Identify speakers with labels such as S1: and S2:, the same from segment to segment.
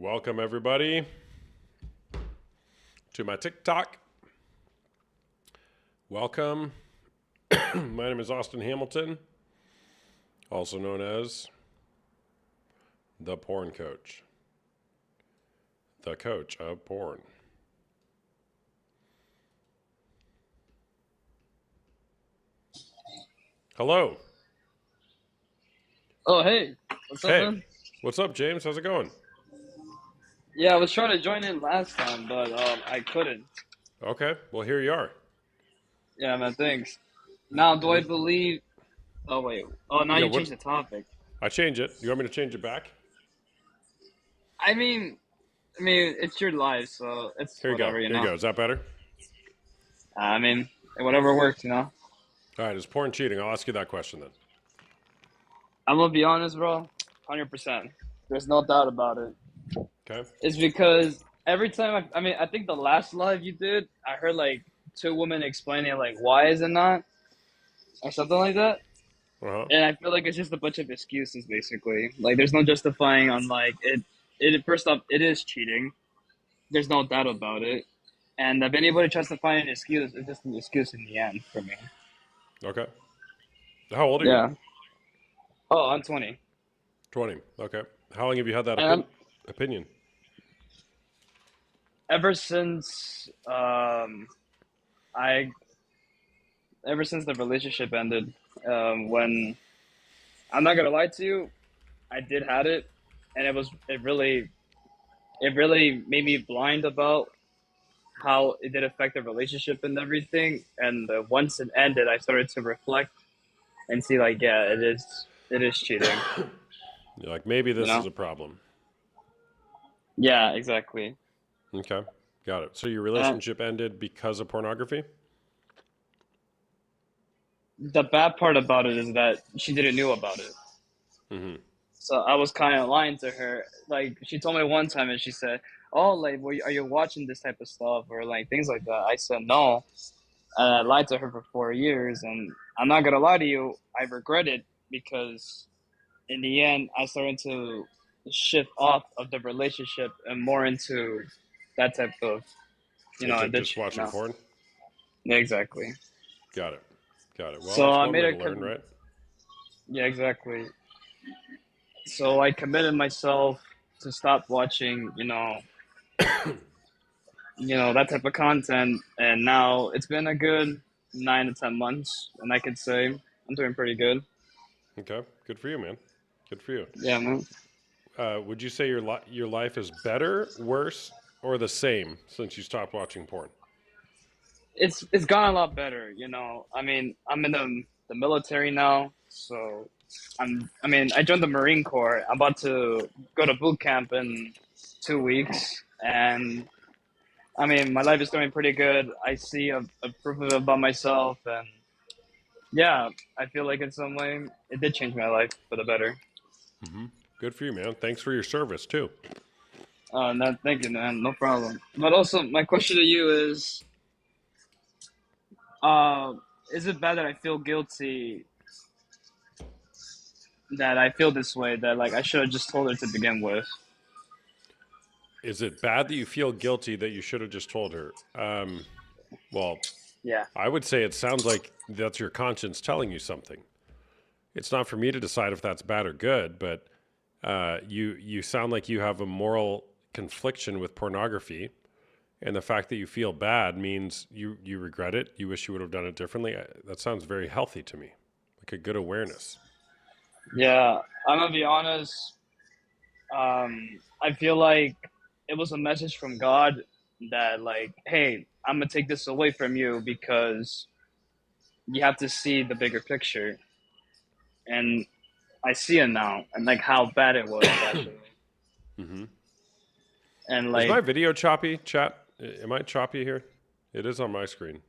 S1: Welcome, everybody, to my TikTok. Welcome. My name is Austin Hamilton, also known as the Porn Coach, the coach of porn. Hello.
S2: Oh, hey. What's up,
S1: Hey,
S2: man?
S1: what's up, James? How's it going?
S2: Yeah, I was trying to join in last time, but I couldn't.
S1: Okay, well, here you are.
S2: Yeah, man, thanks. Now, do I
S1: What?
S2: believe... Oh, wait. Oh, now
S1: Yeah,
S2: you
S1: what?
S2: changed the topic.
S1: I change it. You want me to change it back?
S2: I mean, it's your life, so it's
S1: Here you go.
S2: whatever, you
S1: Here you
S2: know?
S1: go. Is that better?
S2: I mean, whatever works, you know?
S1: All right, is porn cheating? I'll ask you that question then.
S2: I'm gonna be honest, bro. 100%. There's no doubt about it.
S1: Okay.
S2: It's because every time I think the last live you did, I heard, like, two women explaining, like, why is it not? Or something like that.
S1: Uh-huh.
S2: And I feel like it's just a bunch of excuses, basically. Like, there's no justifying on like it. It first off, it is cheating. There's no doubt about it. And if anybody tries to find an excuse, it's just an excuse in the end for me.
S1: Okay. How old are you?
S2: Yeah. Oh, I'm 20,
S1: 20. Okay. How long have you had that
S2: and I'm
S1: opinion?
S2: ever since I ever since the relationship ended. When I'm not gonna lie to you, I did had it, and it really made me blind about how it did affect the relationship and everything. And once it ended, I started to reflect and see, like, yeah, it is cheating.
S1: You're like, maybe
S2: You
S1: this is
S2: know?
S1: a problem.
S2: Yeah, exactly.
S1: Okay. Got it. So your
S2: And
S1: relationship ended because of pornography?
S2: the bad part about it is that she didn't know about it.
S1: Mm-hmm.
S2: So I was kind of lying to her. Like, she told me one time, and she said, "Oh, like, are you watching this type of stuff or like things like that?" I said no. And I lied to her for 4 years, and I'm not gonna lie to you, I regret it because in the end, I started to shift off of the relationship and more into that type of,
S1: Into just
S2: addiction.
S1: watching porn?
S2: Yeah, exactly.
S1: Got it. Got it. Well,
S2: So
S1: that's
S2: I
S1: one
S2: made
S1: way to
S2: a
S1: learn, right?
S2: yeah, exactly. So I committed myself to stop watching, that type of content, and now it's been a good 9 to 10 months, and I could say I'm doing pretty good.
S1: Okay. Good for you, man. Good for you.
S2: Yeah, man.
S1: Would you say your life is better, worse, or the same since you stopped watching porn?
S2: It's gone a lot better. I'm in the military now, so I joined the Marine Corps. I'm about to go to boot camp in 2 weeks, and my life is going pretty good. I see a proof of it about myself, and yeah, I feel like in some way it did change my life for the better.
S1: Mm-hmm. Good for you, man. Thanks for your service too.
S2: No, thank you, man. No problem. But also, my question to you uh, is it bad that I feel guilty that I feel this way? That, like, I should have just told her to begin with.
S1: Is it bad that you feel guilty that you should have just told her? Well,
S2: Yeah.
S1: I would say it sounds like that's your conscience telling you something. It's not for me to decide if that's bad or good, but you sound like you have a moral confliction with pornography, and the fact that you feel bad means you regret it. You wish you would have done it differently. That sounds very healthy to me, like a good awareness.
S2: Yeah, I'm gonna be honest. I feel like it was a message from God that, like, hey, I'm gonna take this away from you because you have to see the bigger picture, and I see it now, and like how bad it was actually,
S1: Hmm.
S2: and
S1: Is
S2: like,
S1: my video choppy, chat? Am I choppy here? It is on my screen.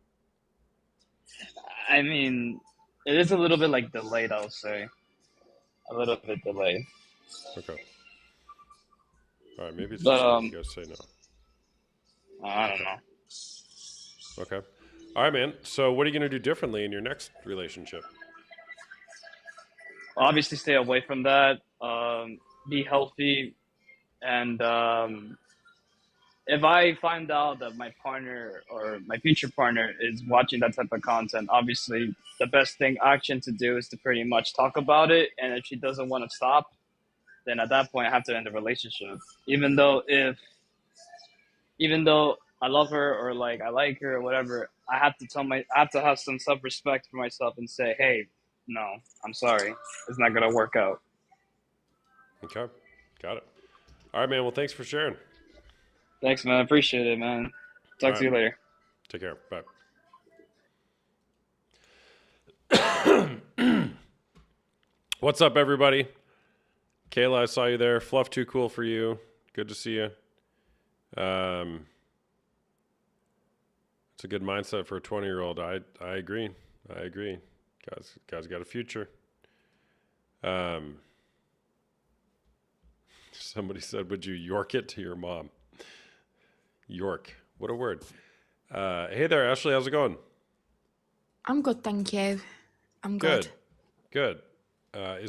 S2: I mean, it is a little bit like delayed. I'll say a little bit delayed,
S1: Okay. All right. Maybe it's
S2: but
S1: just me. You guys say no.
S2: I don't
S1: Okay.
S2: know.
S1: Okay. All right, man. So, what are you going to do differently in your next relationship?
S2: Obviously, stay away from that. Be healthy, And if I find out that my partner or my future partner is watching that type of content, obviously the best thing action to do is to pretty much talk about it. And if she doesn't want to stop, then at that point I have to end the relationship. Even though I love her or like I like her or whatever, I have to have some self respect for myself and say, hey, no, I'm sorry, it's not gonna work out.
S1: Okay, got it. All right, man. Well, thanks for sharing.
S2: Thanks, man. Appreciate it, man.
S1: All
S2: Talk to
S1: right,
S2: you later.
S1: take care. Bye. What's up, everybody? Kayla, I saw you there. Fluff, too cool for you. Good to see you. It's a good mindset for a 20-year-old. I agree. I agree. Guys got a future. Somebody said, "Would you York it to your mom?" York. What a word. Hey there, Ashley. How's it going?
S3: I'm good, thank you. I'm
S1: Good.
S3: good.
S1: Good.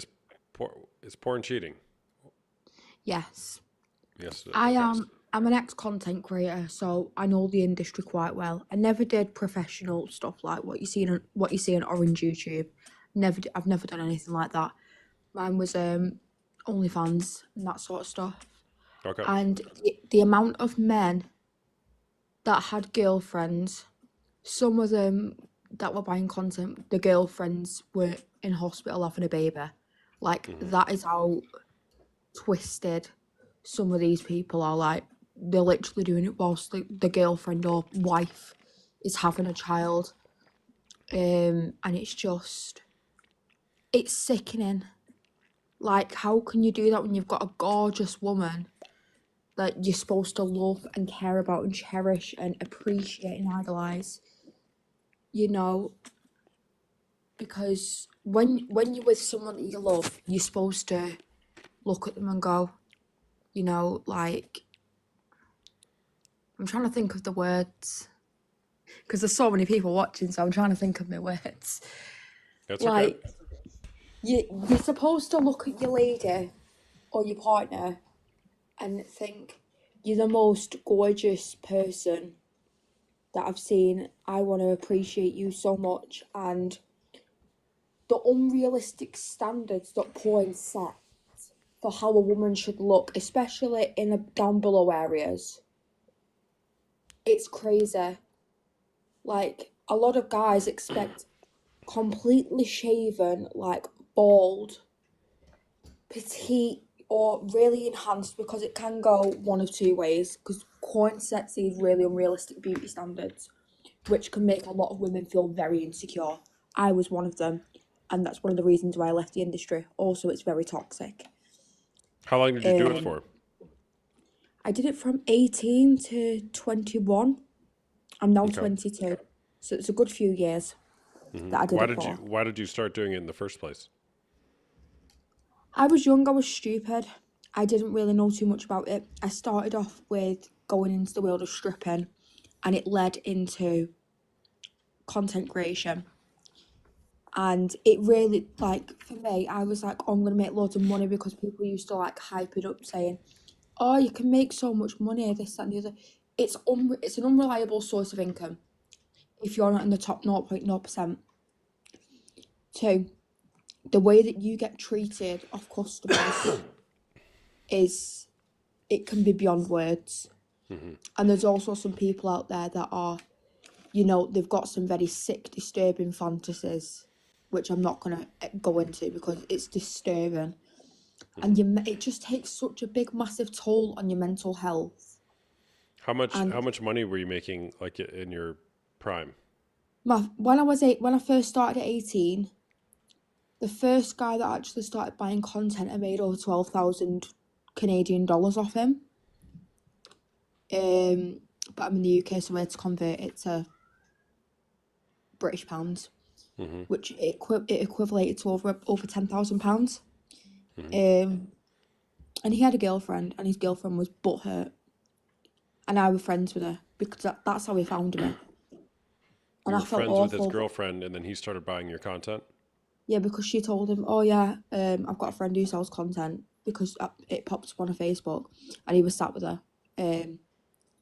S1: Is porn cheating?
S3: Yes.
S1: Yes.
S3: I
S1: Okay.
S3: am I'm an ex-content creator, so I know the industry quite well. I never did professional stuff like what you see on Orange YouTube. I've never done anything like that. Mine was OnlyFans and that sort of stuff.
S1: Okay.
S3: And the amount of men that had girlfriends, some of them that were buying content, the girlfriends were in hospital having a baby. Like that is how twisted some of these people are. Like they're literally doing it whilst the girlfriend or wife is having a child. And it's sickening. Like, how can you do that when you've got a gorgeous woman that you're supposed to love and care about and cherish and appreciate and idolize? You know, because when you're with someone that you love, you're supposed to look at them and go, like, I'm trying to think of the words because there's so many people watching, so I'm trying to think of my words.
S1: That's okay.
S3: Like, you're supposed to look at your lady or your partner and think, you're the most gorgeous person that I've seen. I want to appreciate you so much. And the unrealistic standards that porn set for how a woman should look, especially in the down below areas, it's crazy. Like, a lot of guys expect completely shaven, like bald, petite, or really enhanced, because it can go one of two ways. Because porn sets these really unrealistic beauty standards, which can make a lot of women feel very insecure. I was one of them, and that's one of the reasons why I left the industry. Also, it's very toxic.
S1: How long did you do it for?
S3: I did it from 18 to 21. I'm now
S1: Okay.
S3: 22, so it's a good few years that I did it for.
S1: Why did you start doing it in the first place?
S3: I was young, I was stupid. I didn't really know too much about it. I started off with going into the world of stripping, and it led into content creation. And it really, like, for me, I was like, oh, I'm going to make loads of money, because people used to, like, hype it up saying, oh, you can make so much money, this, that, and the other. It's an unreliable source of income if you're not in the top 0.0%. Two, the way that you get treated of customers it can be beyond words. And there's also some people out there that are, they've got some very sick, disturbing fantasies, which I'm not going to go into because it's disturbing. And it just takes such a big, massive toll on your mental health.
S1: How
S3: And
S1: much money were you making, like, in your prime?
S3: when I first started at 18, the first guy that actually started buying content, I made over 12,000 Canadian dollars off him. But I'm in the UK, so I had to convert it to British pounds, which it equivalated to over £10,000. And he had a girlfriend, and his girlfriend was butthurt, and I was friends with her because that's how he found me.
S1: You
S3: And I
S1: were
S3: felt
S1: friends with his
S3: awful.
S1: girlfriend, and then he started buying your content?
S3: Yeah, because she told him, oh yeah, I've got a friend who sells content. because it popped up on her Facebook, and he was sat with her. And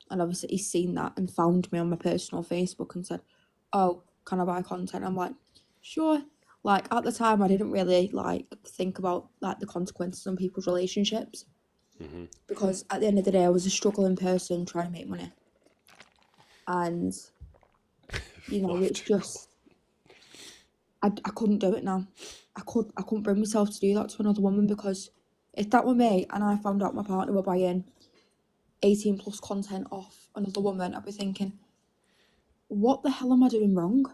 S3: obviously he's seen that and found me on my personal Facebook and said, "Oh, can I buy content?" I'm like, "Sure." Like at the time, I didn't really like think about like the consequences on people's relationships because at the end of the day, I was a struggling person trying to make money, and you know, it's just I couldn't do it now. I couldn't bring myself to do that to another woman because if that were me and I found out my partner were buying 18 plus content off another woman, I'd be thinking, what the hell am I doing wrong?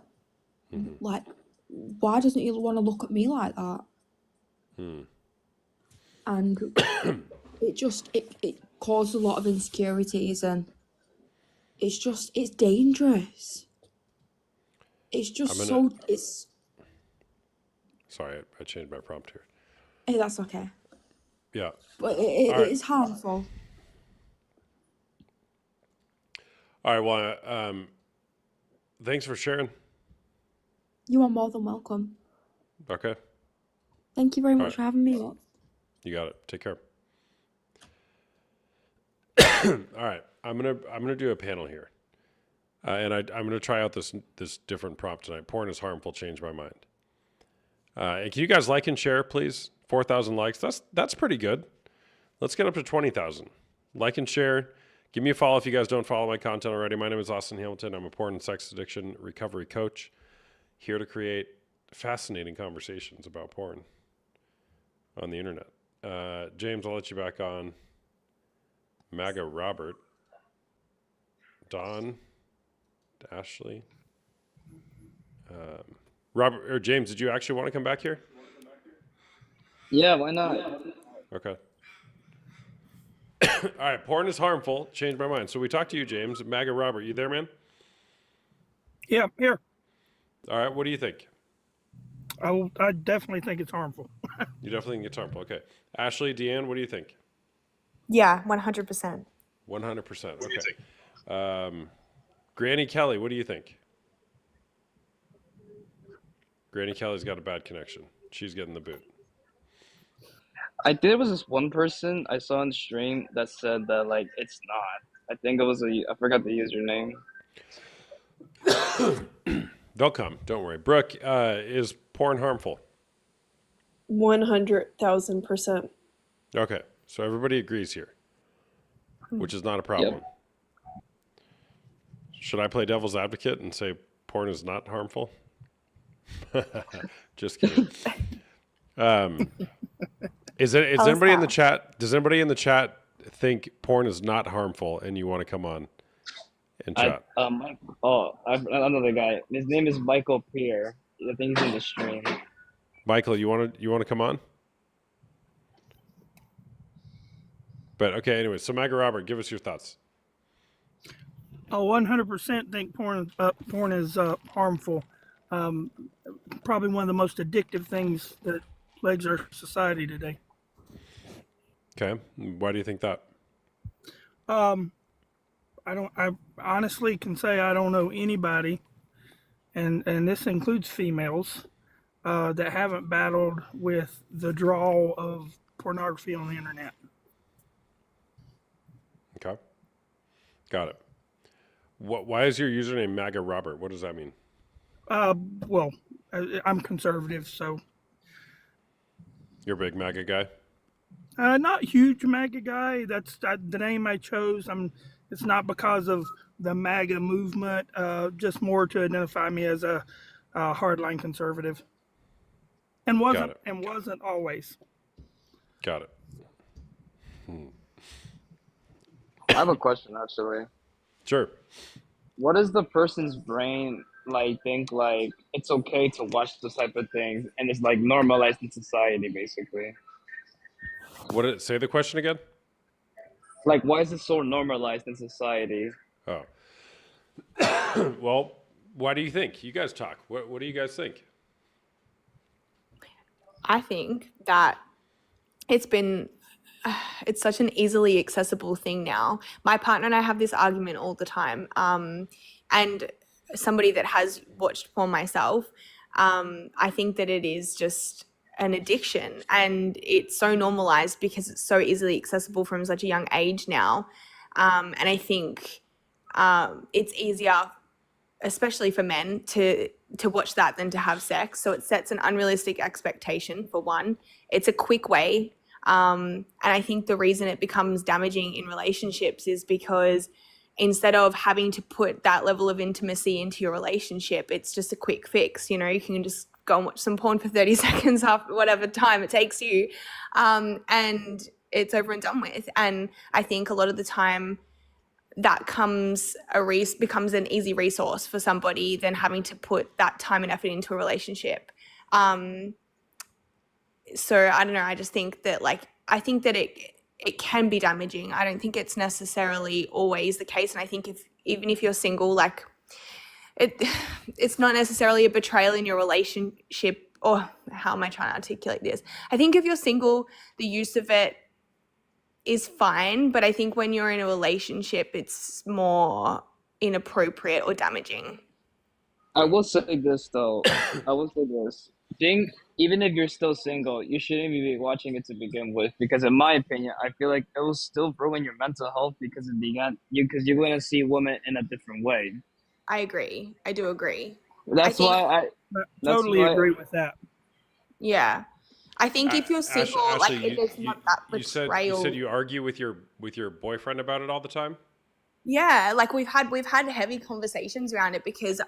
S3: Like, why doesn't he want to look at me like that? And it caused a lot of insecurities, and it's dangerous. It's just it's
S1: Sorry, I changed my prompt here.
S3: hey, that's okay.
S1: Yeah.
S3: But
S1: All
S3: it
S1: right.
S3: is harmful.
S1: All right. Well, thanks for sharing.
S3: You are more than welcome.
S1: Okay.
S3: Thank you very much
S1: right.
S3: for having me.
S1: You got it. Take care. All right. I'm gonna do a panel here, and I'm gonna try out this different prompt tonight. Porn is harmful. Change my mind. And can you guys like and share, please? 4,000 likes. That's pretty good. Let's get up to 20,000. Like and share. Give me a follow if you guys don't follow my content already. My name is Austin Hamilton. I'm a porn and sex addiction recovery coach, here to create fascinating conversations about porn on the internet. James, I'll let you back on. MAGA Robert. Don. Ashley. Robert or James, did you actually want to come back here?
S2: Yeah, why not?
S1: Okay. All right. Porn is harmful. Changed my mind. So we talked to you, James. MAGA Robert, you there, man?
S4: Yeah, here.
S1: All right. What do you think?
S4: I definitely think it's harmful.
S1: You definitely think it's harmful. Okay. Ashley, Deanne, what do you think?
S5: Yeah, 100%.
S1: 100%. Okay. Granny Kelly, what do you think? Granny Kelly's got a bad connection. She's getting the boot.
S2: There was this one person I saw on the stream that said that like it's not. I think it was I forgot the username.
S1: They'll come. Don't worry. Brooke, is porn harmful?
S6: 100,000%.
S1: Okay. So everybody agrees here, which is not a problem.
S2: Yep.
S1: Should I play devil's advocate and say porn is not harmful? Just kidding. Is anybody in the chat? Does anybody in the chat think porn is not harmful and you want to come on and chat?
S2: Another guy. His name is Michael Peer. I think he's in the stream.
S1: Michael, you want to come on? But okay, anyway, so MAGA Robert, give us your thoughts.
S4: I 100% think porn is harmful. Probably one of the most addictive things that plagues our society today.
S1: Okay, why do you think that?
S4: I honestly can say I don't know anybody, and this includes females, that haven't battled with the draw of pornography on the internet.
S1: Okay, got it. Why is your username MAGA Robert? What does that mean?
S4: Well, I'm conservative, so
S1: You're a big MAGA guy?
S4: not huge MAGA guy. That's the name I chose. It's not because of the MAGA movement. Just more to identify me as a hardline conservative, and wasn't always.
S1: Got it.
S2: I have a question actually.
S1: Sure.
S2: What does the person's brain like think like it's okay to watch those type of things and it's like normalized in society basically?
S1: Say the question again?
S2: Like why is it so normalized in society?
S1: Oh. Well, why do you think? You guys talk. What do you guys think?
S5: I think that it's such an easily accessible thing now. My partner and I have this argument all the time. And somebody that has watched porn myself, I think that it is just an addiction, and it's so normalized because it's so easily accessible from such a young age now. And I think it's easier, especially for men, to watch that than to have sex. So it sets an unrealistic expectation, for one. It's a quick way. And I think the reason it becomes damaging in relationships is because instead of having to put that level of intimacy into your relationship, it's just a quick fix. You know, you can just go and watch some porn for 30 seconds after whatever time it takes you. And it's over and done with. And I think a lot of the time that becomes an easy resource for somebody than having to put that time and effort into a relationship. So I don't know. I just think that it can be damaging. I don't think it's necessarily always the case. And I think even if you're single, like it's not necessarily a betrayal in your relationship. Or how am I trying to articulate this? I think if you're single, the use of it is fine. But I think when you're in a relationship, it's more inappropriate or damaging.
S2: I will say this though. I will say this. Think even if you're still single, you shouldn't be watching it to begin with, because in my opinion, I feel like it will still ruin your mental health because you're going to see women in a different way.
S5: I agree. I do agree.
S2: That's
S5: think-
S2: why I
S4: I
S2: That's
S4: totally
S2: why-
S4: agree with that.
S5: Yeah. I think if you're single,
S1: Ashley,
S5: if there's not that
S1: you said
S5: betrayal.
S1: you argue with your boyfriend about it all the time.
S5: Yeah, like we've had heavy conversations around it because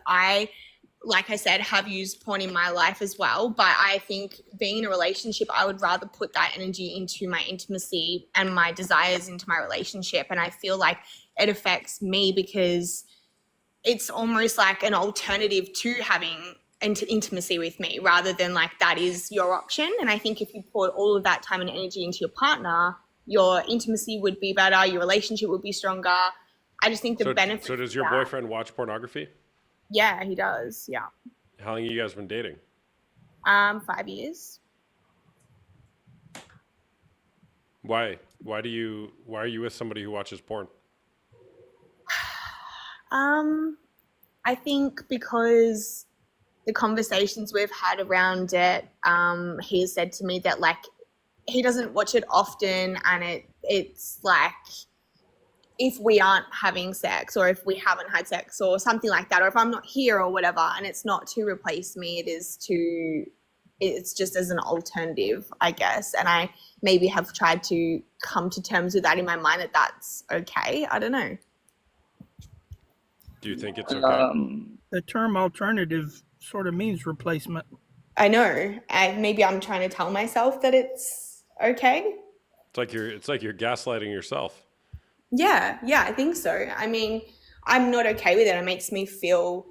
S5: like I said, have used porn in my life as well. But I think being in a relationship, I would rather put that energy into my intimacy and my desires into my relationship. And I feel like it affects me because it's almost like an alternative to having intimacy with me, rather than like that is your option. And I think if you poured all of that time and energy into your partner, your intimacy would be better, your relationship would be stronger. I just think the benefit.
S1: So does your boyfriend watch pornography?
S5: Yeah, he does. Yeah.
S1: How long have you guys been dating?
S5: 5 years.
S1: Why? Why are you with somebody who watches porn?
S5: I think because the conversations we've had around it, he has said to me that like he doesn't watch it often, and it's like if we aren't having sex or if we haven't had sex or something like that, or if I'm not here or whatever, and it's not to replace me, it's just as an alternative, I guess. And I maybe have tried to come to terms with that in my mind, that that's okay. I don't know.
S1: Do you think it's okay?
S4: The term alternative sort of means replacement.
S5: I know. Maybe I'm trying to tell myself that it's okay.
S1: It's like you're gaslighting yourself.
S5: Yeah, I think so. I mean, I'm not okay with it. It makes me feel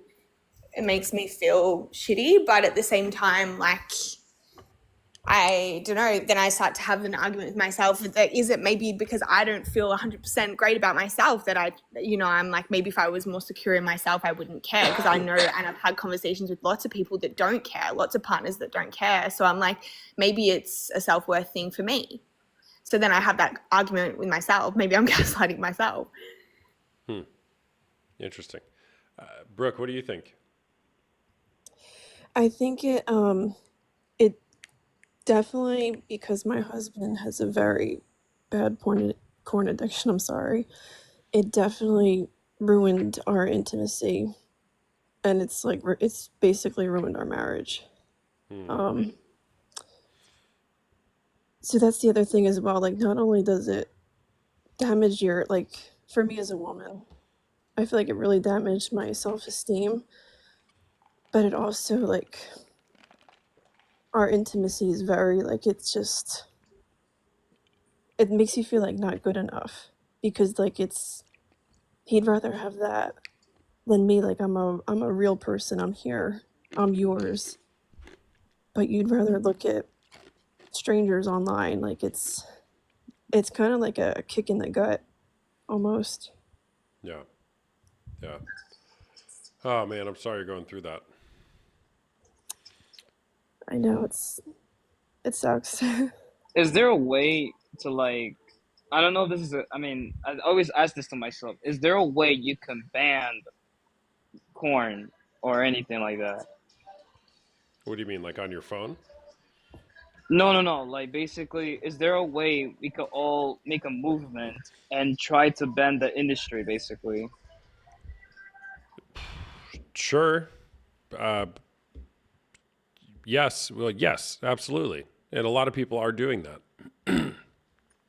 S5: shitty, but at the same time, like, I don't know, then I start to have an argument with myself that is it maybe because I don't feel 100% great about myself that I'm like, maybe if I was more secure in myself, I wouldn't care, because I know, and I've had conversations with lots of people that don't care, lots of partners that don't care. So I'm like, maybe it's a self-worth thing for me. So then I have that argument with myself. Maybe I'm gaslighting myself.
S1: Interesting. Brooke, what do you think?
S6: I think it definitely, because my husband has a very bad porn addiction, I'm sorry, it definitely ruined our intimacy, and it's basically ruined our marriage. So that's the other thing as well, like, not only does it damage for me as a woman, I feel like it really damaged my self-esteem, but it also, like, our intimacy is very, like, it makes you feel like not good enough, because like he'd rather have that than me. Like, I'm a real person, I'm here, I'm yours, but you'd rather look at strangers online. Like, it's kind of like a kick in the gut almost.
S1: Yeah. Oh man, I'm sorry you're going through that.
S6: I know, it sucks.
S2: Is there a way to, like, I don't know if this is I always ask this to myself. Is there a way you can ban porn or anything like that?
S1: What do you mean, like on your phone?
S2: No, no, no. Like basically, is there a way we could all make a movement and try to bend the industry? Basically,
S1: Sure. Uh, yes. Well, yes, absolutely. And a lot of people are doing that.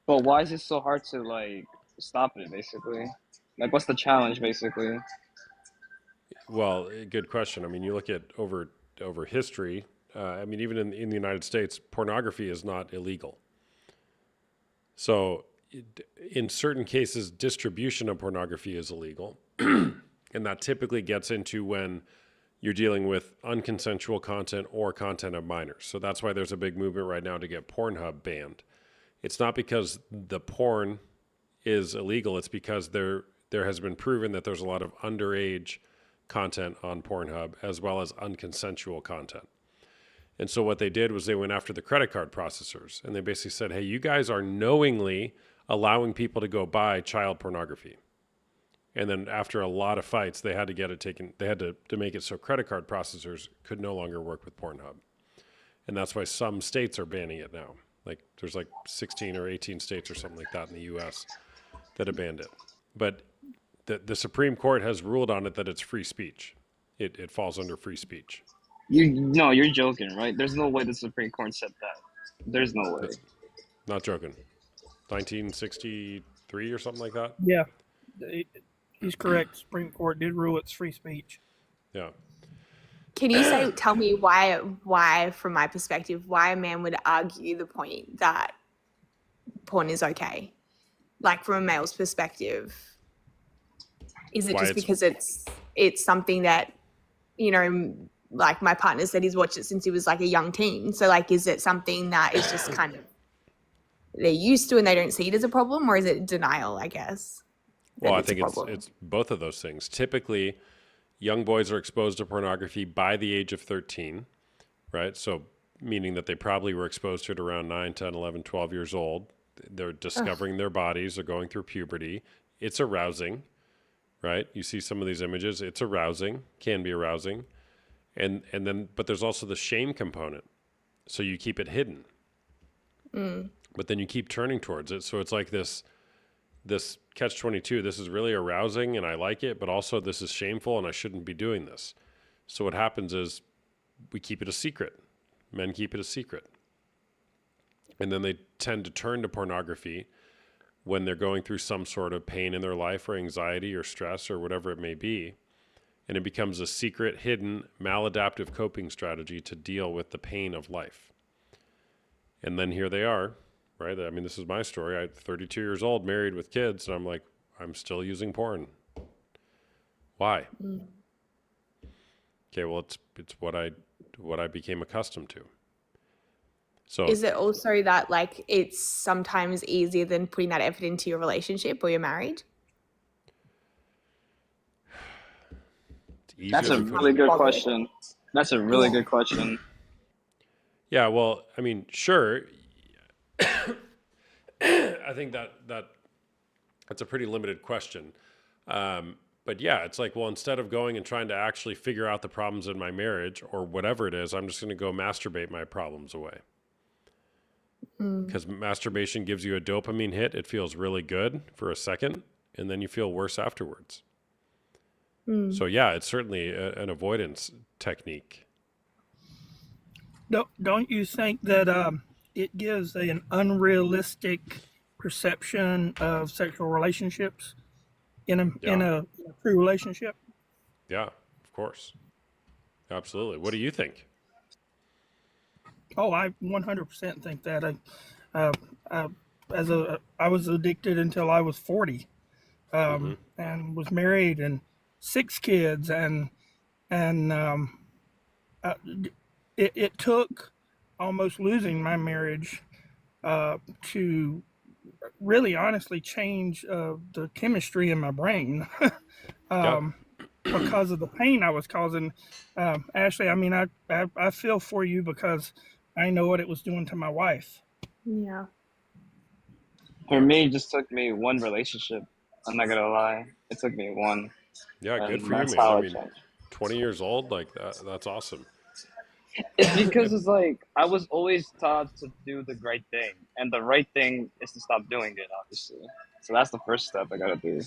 S2: but why is it so hard to like stop it? Basically, like what's the challenge? Basically,
S1: Well, good question. I mean, you look at over history. I mean, even in the United States, pornography is not illegal. So, in certain cases, distribution of pornography is illegal, and that typically gets into when you're dealing with unconsensual content or content of minors. So that's why there's a big movement right now to get Pornhub banned. It's not because the porn is illegal. It's because there has been proven that there's a lot of underage content on Pornhub as well as unconsensual content. And so what they did was they went after the credit card processors and they basically said, hey, you guys are knowingly allowing people to go buy child pornography. And then after a lot of fights, they had to get it taken. They had to make it so credit card processors could no longer work with Pornhub. And that's why some states are banning it now. Like there's like 16 or 18 states or something like that in the US that have banned it. But the Supreme Court has ruled on it that it's free speech. It falls under free speech.
S2: you no, you're joking, right? There's no way the Supreme Court said that. There's no way.
S1: That's not joking. 1963 or something like that.
S4: Yeah, he's correct. Supreme Court did rule it's free speech.
S1: Yeah.
S5: Can you tell me why, from my perspective, why a man would argue the point that porn is okay? Like from a male's perspective, is it
S1: Why
S5: just
S1: it's-
S5: because it's something that, you know, like my partner said he's watched it since he was like a young teen. So like, is it something that is just kind of they're used to and they don't see it as a problem, or is it denial? I guess.
S1: Well, I
S5: it's a
S1: think
S5: problem?
S1: it's both of those things. Typically, young boys are exposed to pornography by the age of 13, right? So meaning that they probably were exposed to it around 9, 10, 11, 12 years old. They're discovering their bodies, they're going through puberty. It's arousing, right? You see some of these images, it's arousing, can be arousing. And then but there's also the shame component. So you keep it hidden. But then you keep turning towards it. So it's like this catch-22. This is really arousing and I like it, but also this is shameful and I shouldn't be doing this. So what happens is we keep it a secret. Men keep it a secret. And then they tend to turn to pornography when they're going through some sort of pain in their life or anxiety or stress or whatever it may be. And it becomes a secret, hidden, maladaptive coping strategy to deal with the pain of life. And then here they are, right? I mean, this is my story. I'm 32 years old, married with kids, and I'm like, I'm still using porn. Why? Okay, well, it's what I became accustomed to. So
S5: Is it also that like it's sometimes easier than putting that effort into your relationship or you're married?
S1: it's easier
S2: That's a
S1: to put
S2: really
S1: in-
S2: good question. That's a really good question.
S1: Yeah, well, I mean, sure. I think that's a pretty limited question. But yeah, it's like, well, instead of going and trying to actually figure out the problems in my marriage or whatever it is, I'm just going to go masturbate my problems away. Because masturbation gives you a dopamine hit. It feels really good for a second, and then you feel worse afterwards. So yeah, it's certainly an avoidance technique.
S4: Don't you think that it gives an unrealistic perception of sexual relationships in a true relationship?
S1: Yeah, of course. Absolutely. What do you think?
S4: Oh, I 100% think that. I was addicted until I was 40, and was married and 6 kids, and it took almost losing my marriage to really honestly change the chemistry in my brain.
S1: Yeah.
S4: Because of the pain I was causing. Ashley, I mean, I feel for you because I know what it was doing to my wife.
S5: Yeah.
S2: For me, it just took me one relationship. I'm not gonna lie. It took me one.
S1: Yeah, good
S2: And
S1: for you,
S2: that's
S1: man.
S2: how
S1: I
S2: it
S1: mean,
S2: changed.
S1: 20 years old, like that's awesome.
S2: It's because it's like I was always taught to do the right thing, and the right thing is to stop doing it, obviously. So that's the first step I gotta do,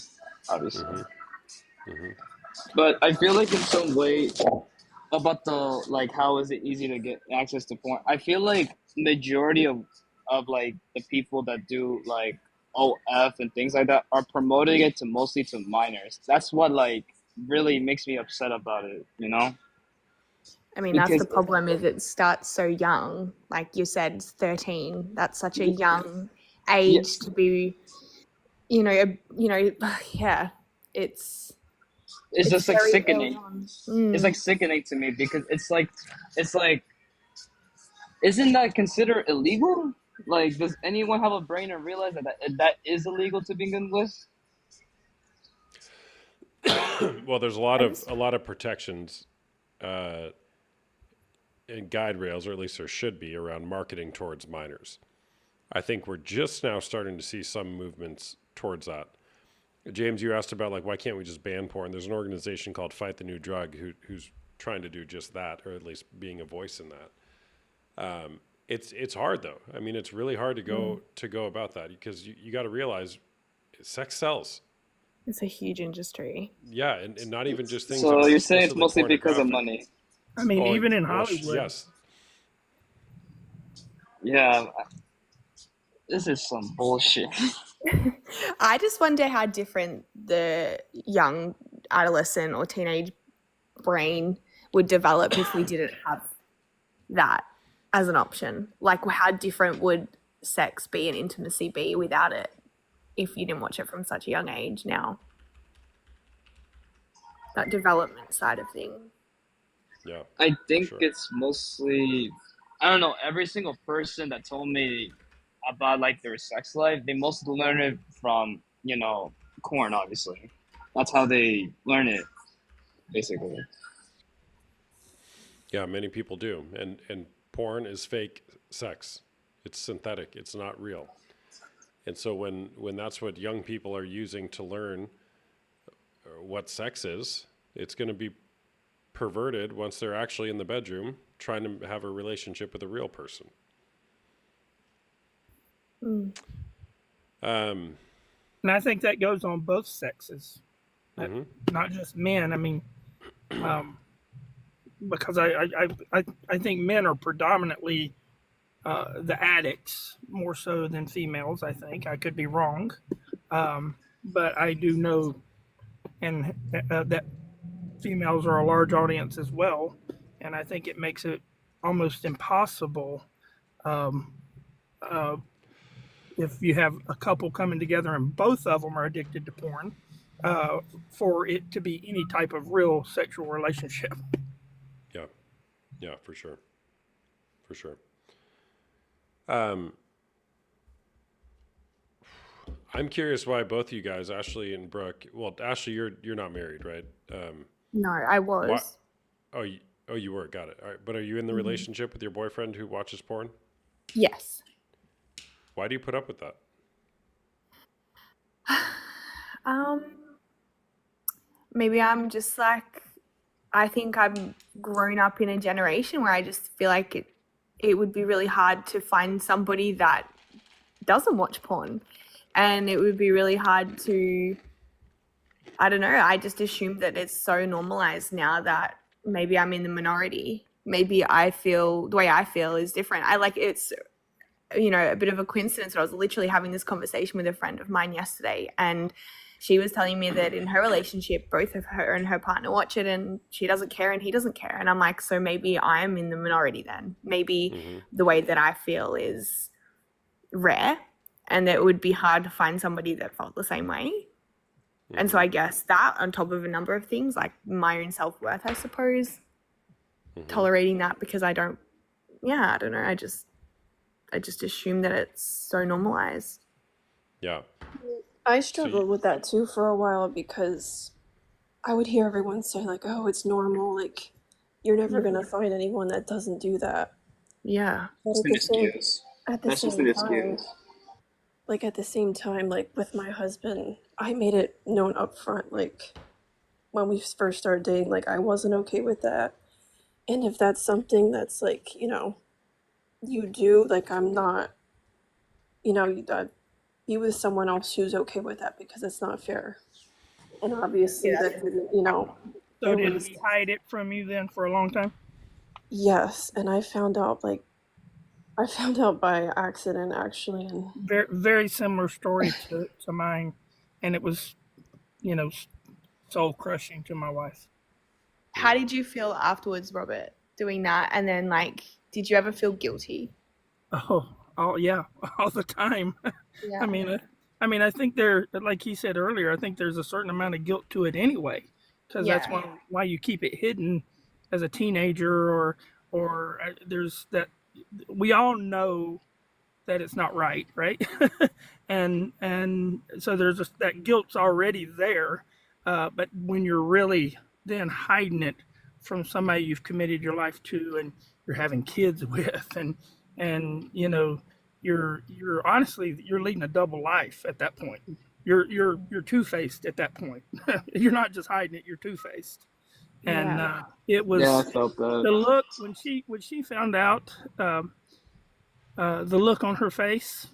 S2: obviously.
S1: Hmm. Hmm.
S2: But I feel like in some way about the like how is it easy to get access to porn? I feel like majority of like the people that do like OF and things like that are promoting it to mostly to minors. That's what like really makes me upset about it, you know?
S5: I mean, that's the
S2: Because
S5: problem is it starts so young. Like you said, it's 13. That's such a young
S2: yeah,
S5: age to be, yeah, it's
S2: it's
S5: it's
S2: just like
S5: very early
S2: sickening.
S5: on.
S2: It's like sickening to me because it's like isn't that considered illegal? Like, does anyone have a brain and realize that is illegal to begin with?
S1: Well, there's
S5: I just
S1: a lot of protections uh, and guide rails, or at least there should be, around marketing towards minors. I think we're just now starting to see some movements towards that. James, you asked about like why can't we just ban porn? There's an organization called Fight the New Drug who's trying to do just that, or at least being a voice in that. It's hard though. I mean, it's really hard to go about that because you got to realize sex sells.
S5: it's a huge industry.
S1: Yeah, and not even just things that
S2: So
S1: are
S2: you're saying it's
S1: explicitly
S2: mostly because of
S1: pornographic.
S2: money?
S4: I mean,
S1: Oh,
S4: even in
S1: well,
S4: Hollywood,
S1: yes.
S2: Yeah, this is some bullshit.
S5: I just wonder how different the young adolescent or teenage brain would develop if we didn't have that as an option. Like, how different would sex be and intimacy be without it if you didn't watch it from such a young age now? That development side of things.
S1: Yeah,
S2: I
S1: for
S2: think
S1: sure.
S2: it's mostly, I don't know, every single person that told me about like their sex life, they mostly learn it from, corn, obviously. That's how they learn it, basically.
S1: Yeah, many people do. And porn is fake sex. It's synthetic. It's not real. And so when that's what young people are using to learn what sex is, it's going to be perverted once they're actually in the bedroom trying to have a relationship with a real person.
S5: Mm.
S1: Um,
S4: and I think that goes on both sexes,
S1: mhm.
S4: not just men. I mean, um, because I think men are predominantly the addicts more so than females. I think I could be wrong, but I do know and that females are a large audience as well, and I think it makes it almost impossible um, uh, if you have a couple coming together and both of them are addicted to porn, uh, for it to be any type of real sexual relationship.
S1: Yeah, yeah, for sure, for sure. Um, I'm curious why both of you guys, Ashley and Brooke. Well, Ashley, you're not married, right?
S5: No, I
S1: Why?
S5: was.
S1: Oh, oh, you were. Got it. All right. But are you in the
S5: Mhm.
S1: relationship with your boyfriend who watches porn?
S5: Yes.
S1: Why do you put up with that?
S5: Um, maybe I'm just like, I think I'm grown up in a generation where I just feel like it would be really hard to find somebody that doesn't watch porn. And it would be really hard to, I don't know, I just assume that it's so normalized now that maybe I'm in the minority. Maybe I feel the way I feel is different. I like it's, a bit of a coincidence. I was literally having this conversation with a friend of mine yesterday, and she was telling me that in her relationship, both of her and her partner watch it, and she doesn't care and he doesn't care. And I'm like, so maybe I'm in the minority then. Maybe
S1: Mm-hmm.
S5: the way that I feel is rare, and that it would be hard to find somebody that felt the same way. And so
S1: Mm-hmm.
S5: I guess that on top of a number of things like my own self-worth, I suppose,
S1: Mm-hmm.
S5: tolerating that because I don't know. I just assume that it's so normalized.
S1: Yeah.
S6: I
S1: So
S6: struggled with that too for a while because I would hear everyone say like, "Oh, it's normal. Like, you're never gonna find anyone that doesn't do that."
S5: Yeah.
S6: But
S2: It's an excuse.
S6: at the
S2: That's just
S6: same
S2: an
S6: time,
S2: excuse.
S6: like with my husband, I made it known up front, like when we first started dating, like I wasn't okay with that. And if that's something that's like, you know, you do, like I'm not, you know, be with someone else who's okay with that because it's not fair. And obviously
S5: Yeah.
S6: that didn't, you know,
S4: So
S6: it
S4: did
S6: was,
S4: he hide it from you then for a long time?
S6: yes. And I found out by accident actually. And
S4: Very, very similar story to mine, and it was, you know, soul crushing to my wife.
S5: How did you feel afterwards, Robert, doing that? And then, like, did you ever feel guilty?
S4: Oh yeah, all the time.
S5: Yeah.
S4: I mean, I think there, like he said earlier, I think there's a certain amount of guilt to it anyway, because that's
S5: Yeah.
S4: why you keep it hidden as a teenager, or there's that we all know that it's not right, right? and so there's that guilt's already there, but when you're really then hiding it from somebody you've committed your life to, and you're having kids with, and you know you're honestly you're leading a double life at that point. You're two-faced at that point. You're not just hiding it, you're two-faced. And
S5: Yeah.
S4: it
S2: Yeah, I
S4: was
S2: felt that.
S4: the look when she found out, the look on her face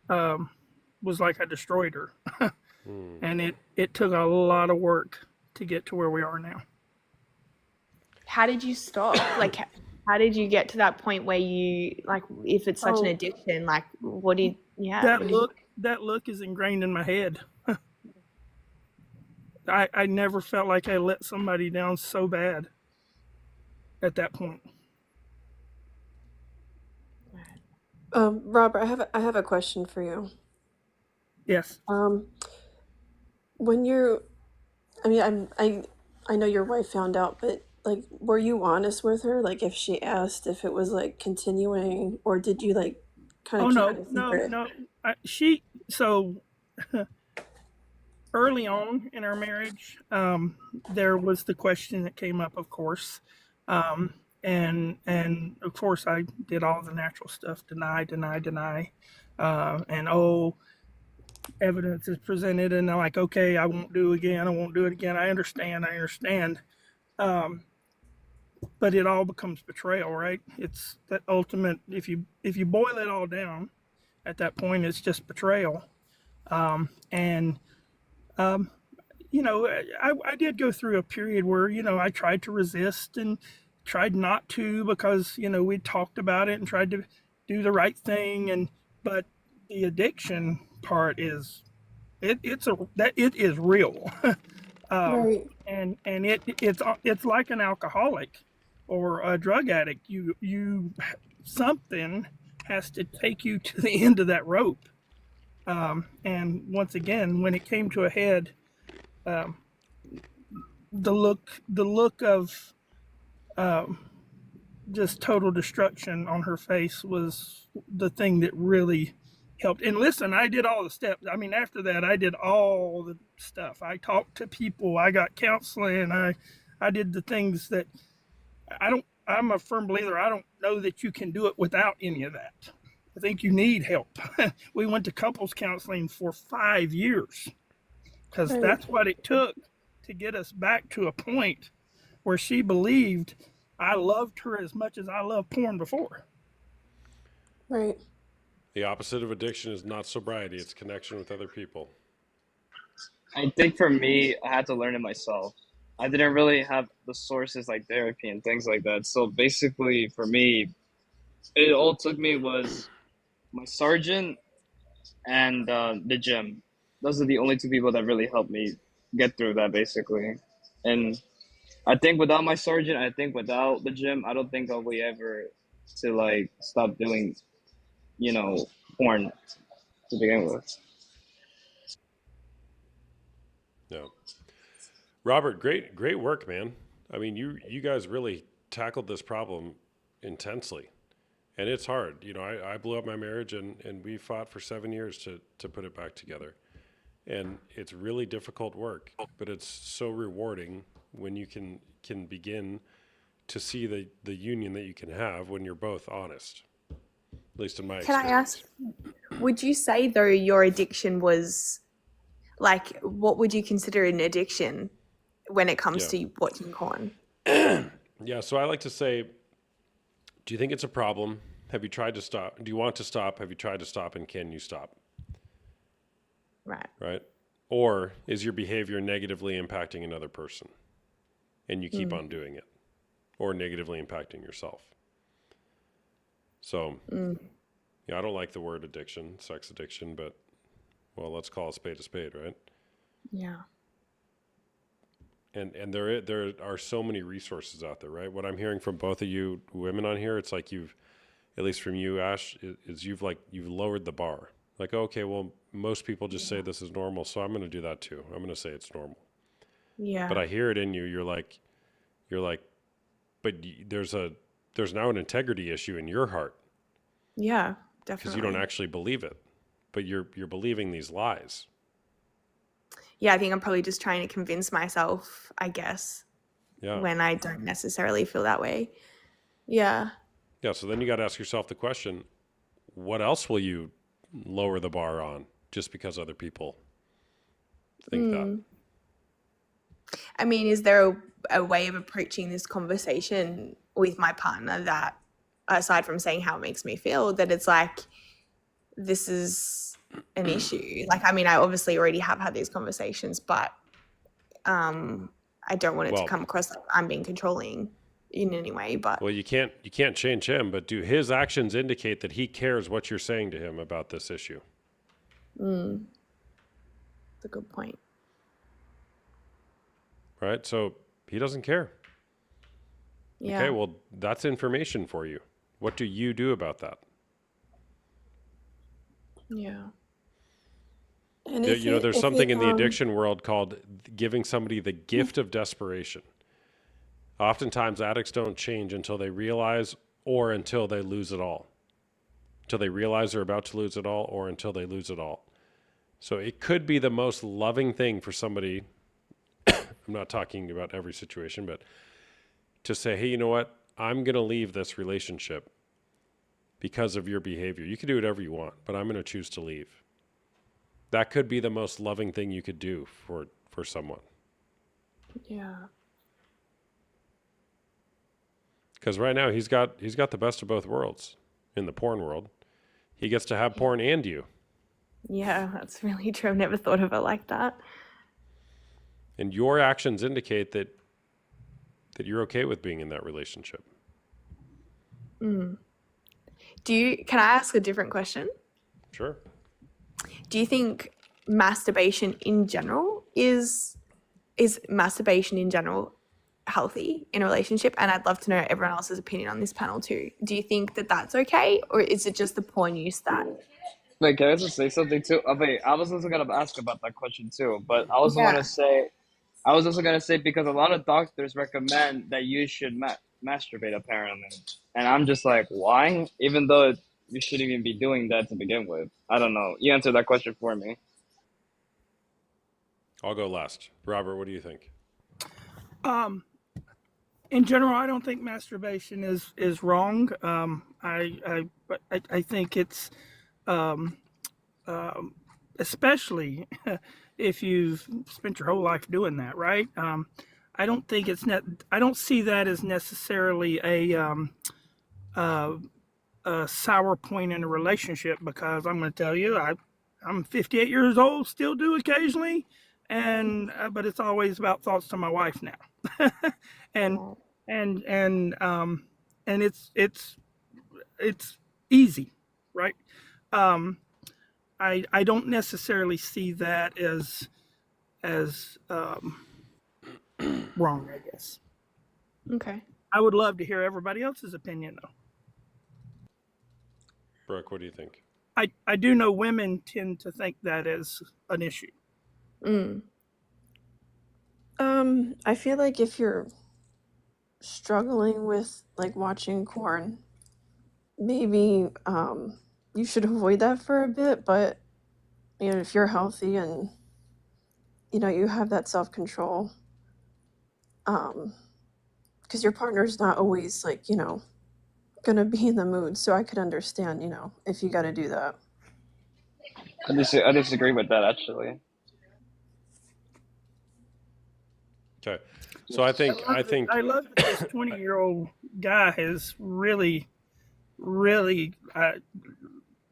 S4: was like I destroyed her. And it took a lot of work to get to where we are now.
S5: How did you stop? Like, how did you get to that point where you, like, if it's such an
S4: Oh,
S5: addiction, like, what did, yeah,
S4: that
S5: what did you,
S4: that look is ingrained in my head. I never felt like I let somebody down so bad at that point.
S6: Robert, I have a question for you.
S4: Yes.
S6: When you're, I mean, I know your wife found out, but like, were you honest with her? Like, if she asked if it was like continuing, or did you like kind
S4: Oh
S6: of keep
S4: no,
S6: it a
S4: no,
S6: secret?
S4: no. She so early on in our marriage, there was the question that came up, of course, and of course I did all the natural stuff: deny, and oh, evidence is presented, and I'm like, okay, I won't do it again. I won't do it again. I understand. Um, but it all becomes betrayal, right? It's that ultimate. If you boil it all down, at that point, it's just betrayal. And you know, I did go through a period where, you know, I tried to resist and tried not to because, you know, we talked about it and tried to do the right thing. And, but the addiction part is, it is real.
S6: Right.
S4: And it's like an alcoholic or a drug addict. Something has to take you to the end of that rope. And once again, when it came to a head, the look of just total destruction on her face was the thing that really helped. And listen, I did all the steps. I mean, after that, I did all the stuff. I talked to people. I got counseling. I did the things that I'm a firm believer. I don't know that you can do it without any of that. I think you need help. We went to couples counseling for 5 years because
S6: Right.
S4: that's what it took to get us back to a point where she believed I loved her as much as I loved porn before.
S6: Right.
S1: The opposite of addiction is not sobriety, it's connection with other people.
S2: I think for me, I had to learn it myself. I didn't really have the sources like therapy and things like that. So basically, for me, it all took me was my sergeant and the gym. Those are the only two people that really helped me get through that, basically. And I think without my sergeant, I think without the gym, I don't think I'll be ever to like stop doing, you know, porn to begin with.
S1: No. Robert, great work, man. I mean, you guys really tackled this problem intensely. And it's hard. You know, I blew up my marriage and we fought for 7 years to put it back together. And it's really difficult work, but it's so rewarding when you can begin to see the union that you can have when you're both honest. At least in my
S5: can I
S1: experience.
S5: ask, would you say though your addiction was, like, what would you consider an addiction when it comes
S1: Yeah.
S5: to watching porn?
S1: Yeah. So I like to say, do you think it's a problem? Have you tried to stop? Do you want to stop? Have you tried to stop? And can you stop?
S5: Right.
S1: Right. Or is your behavior negatively impacting another person and you keep on doing it, or negatively impacting yourself? So, yeah, I don't like the word addiction, sex addiction, but well, let's call a spade, right?
S5: Yeah.
S1: And there are so many resources out there, right? What I'm hearing from both of you women on here, it's like you've, at least from you, Ash, is you've lowered the bar. Like, okay, well, most people just say this is normal, so I'm going to do that too. I'm going to say it's normal.
S5: Yeah.
S1: But I hear it in you. You're like, but there's now an integrity issue in your heart
S5: Yeah,
S1: because
S5: definitely.
S1: you don't actually believe it, but you're believing these lies.
S5: Yeah, I think I'm probably just trying to convince myself, I guess,
S1: Yeah.
S5: when I don't necessarily feel that way. Yeah.
S1: Yeah. So then you got to ask yourself the question, what else will you lower the bar on just because other people think that?
S5: I mean, is there a way of approaching this conversation with my partner that, aside from saying how it makes me feel, that it's like, this is an issue? Like, I mean, I obviously already have had these conversations, but I don't want it to
S1: Well-
S5: come across like I'm being controlling in any way. But
S1: Well, you can't change him, but do his actions indicate that he cares what you're saying to him about this issue?
S5: it's a good point.
S1: Right? So he doesn't care.
S5: Yeah.
S1: Okay, well, that's information for you. What do you do about that?
S5: Yeah.
S6: And
S1: You know, there's something in the
S6: um,
S1: addiction world called giving somebody the gift of desperation. Oftentimes, addicts don't change until they realize or until they lose it all. Until they realize they're about to lose it all or until they lose it all. So it could be the most loving thing for somebody. I'm not talking about every situation, but to say, hey, you know what? I'm going to leave this relationship because of your behavior. You can do whatever you want, but I'm going to choose to leave. That could be the most loving thing you could do for someone.
S5: Yeah.
S1: Because right now he's got the best of both worlds in the porn world. He gets to have porn and you.
S5: Yeah, that's really true. I've never thought of it like that.
S1: And your actions indicate that you're okay with being in that relationship.
S5: Can I ask a different question?
S1: Sure.
S5: Do you think masturbation in general is masturbation in general healthy in a relationship? And I'd love to know everyone else's opinion on this panel too. Do you think that that's okay, or is it just the porn use that?
S2: Wait, can I just say something too? Oh, wait, I was also gonna ask about that question too, but I also
S5: Yeah.
S2: want to say, I was also gonna say because a lot of doctors recommend that you should masturbate apparently, and I'm just like, why? Even though you shouldn't even be doing that to begin with. I don't know. You answer that question for me.
S1: I'll go last. Robert, what do you think?
S4: In general, I don't think masturbation is wrong. I think it's especially if you've spent your whole life doing that, right? I don't think I don't see that as necessarily a sour point in a relationship, because I'm going to tell you, I'm 58 years old, still do occasionally, and but it's always about thoughts to my wife now, and it's easy, right? I don't necessarily see that as wrong, I guess.
S5: Okay.
S4: I would love to hear everybody else's opinion though.
S1: Brooke, what do you think?
S4: I do know women tend to think that is an issue.
S6: I feel like if you're struggling with like watching porn, maybe you should avoid that for a bit. But you know, if you're healthy and you know you have that self-control, because your partner's not always like, you know, gonna be in the mood, so I could understand, you know, if you got to do that.
S2: I disagree with that actually.
S1: Okay. So
S4: I love that this 20-year-old guy has really, really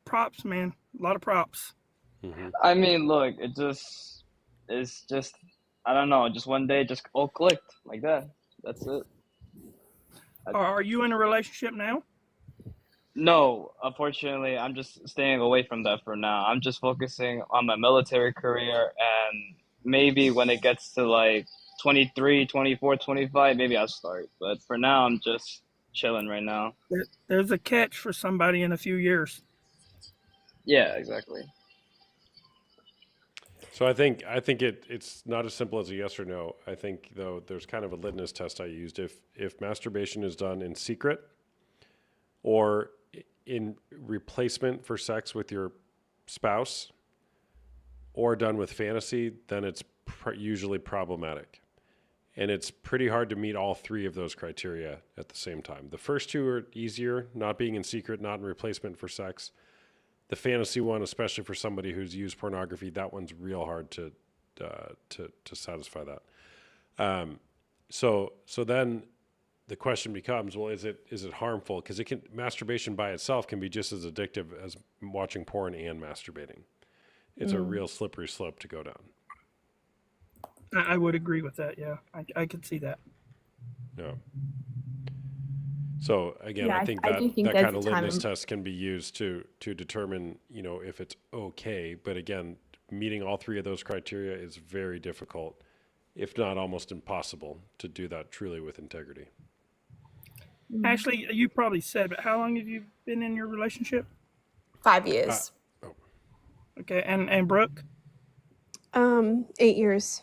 S4: props, man. A lot of props.
S1: Mhm.
S2: I mean, look, it's just, I don't know, just one day, just all clicked like that. That's it.
S4: Are you in a relationship now?
S2: No, unfortunately, I'm just staying away from that for now. I'm just focusing on my military career, and maybe when it gets to like 23, 24, 25, maybe I'll start. But for now, I'm just chilling right now.
S4: There's a catch for somebody in a few years.
S2: Yeah, exactly.
S1: So it's not as simple as a yes or no. I think though there's kind of a litmus test I used. If masturbation is done in secret or in replacement for sex with your spouse or done with fantasy, then it's usually problematic. And it's pretty hard to meet all three of those criteria at the same time. The first two are easier, not being in secret, not in replacement for sex. The fantasy one, especially for somebody who's used pornography, that one's real hard to satisfy that. So then the question becomes, well, is it harmful? Because masturbation by itself can be just as addictive as watching porn and masturbating. It's a real slippery slope to go down.
S4: I would agree with that. Yeah, I could see that.
S1: Yeah. So again,
S5: Yeah,
S1: I think
S5: I
S1: that
S5: do think
S1: that
S5: there's
S1: kind of
S5: a time
S1: litmus
S5: and-
S1: test can be used to determine, if it's okay. But again, meeting all three of those criteria is very difficult, if not almost impossible, to do that truly with integrity.
S4: Ashley, you probably said, but how long have you been in your relationship?
S5: 5 years.
S4: Okay, and Brooke?
S6: 8 years.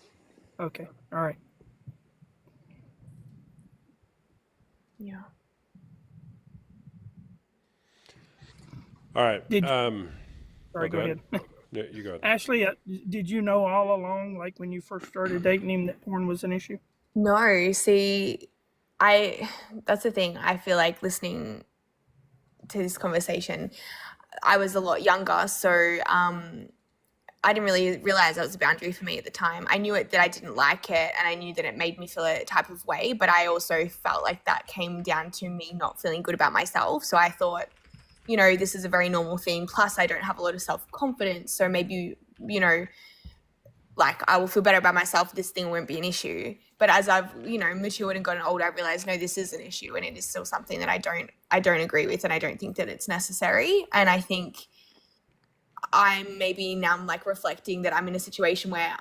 S4: Okay, all right.
S5: Yeah.
S1: All right.
S4: Sorry, go ahead.
S1: No, you go ahead.
S4: Ashley, did you know all along, like when you first started dating him, that porn was an issue?
S5: No, see, that's the thing. I feel like listening to this conversation, I was a lot younger, so I didn't really realize that was a boundary for me at the time. I knew that I didn't like it, and I knew that it made me feel a type of way, but I also felt like that came down to me not feeling good about myself. So I thought, this is a very normal thing. Plus, I don't have a lot of self-confidence, so maybe, like I will feel better about myself. This thing won't be an issue. But as I've, matured and gotten older, I realized, no, this is an issue, and it is still something that I don't agree with, and I don't think that it's necessary. And I think I'm like reflecting that I'm in a situation where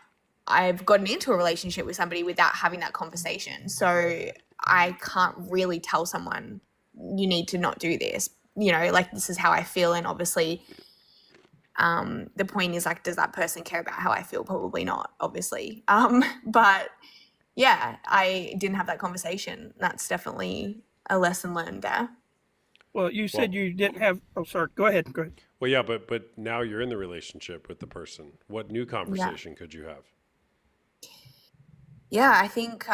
S5: I've gotten into a relationship with somebody without having that conversation. So I can't really tell someone, you need to not do this. Like this is how I feel, and obviously the point is, like, does that person care about how I feel? Probably not, obviously. But yeah, I didn't have that conversation. That's definitely a lesson learned there.
S4: Well, you said you didn't have. Oh, sorry. Go ahead.
S1: Well, yeah, but now you're in the relationship with the person. What new conversation could you have?
S5: Yeah, I think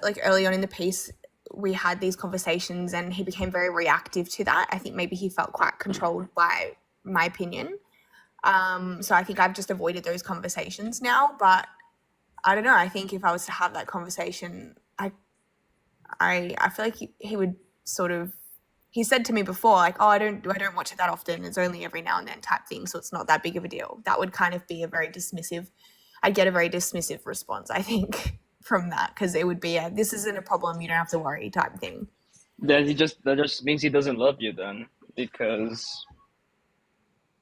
S5: like early on in the piece, we had these conversations, and he became very reactive to that. I think maybe he felt quite controlled by my opinion. So I think I've just avoided those conversations now. But I don't know. I think if I was to have that conversation, I feel like he would sort of. He said to me before, like, "Oh, I don't watch it that often. It's only every now and then type thing, so it's not that big of a deal." That would kind of be a very dismissive. I'd get a very dismissive response, I think, from that, because it would be this isn't a problem, you don't have to worry type thing.
S2: That just means he doesn't love you then, because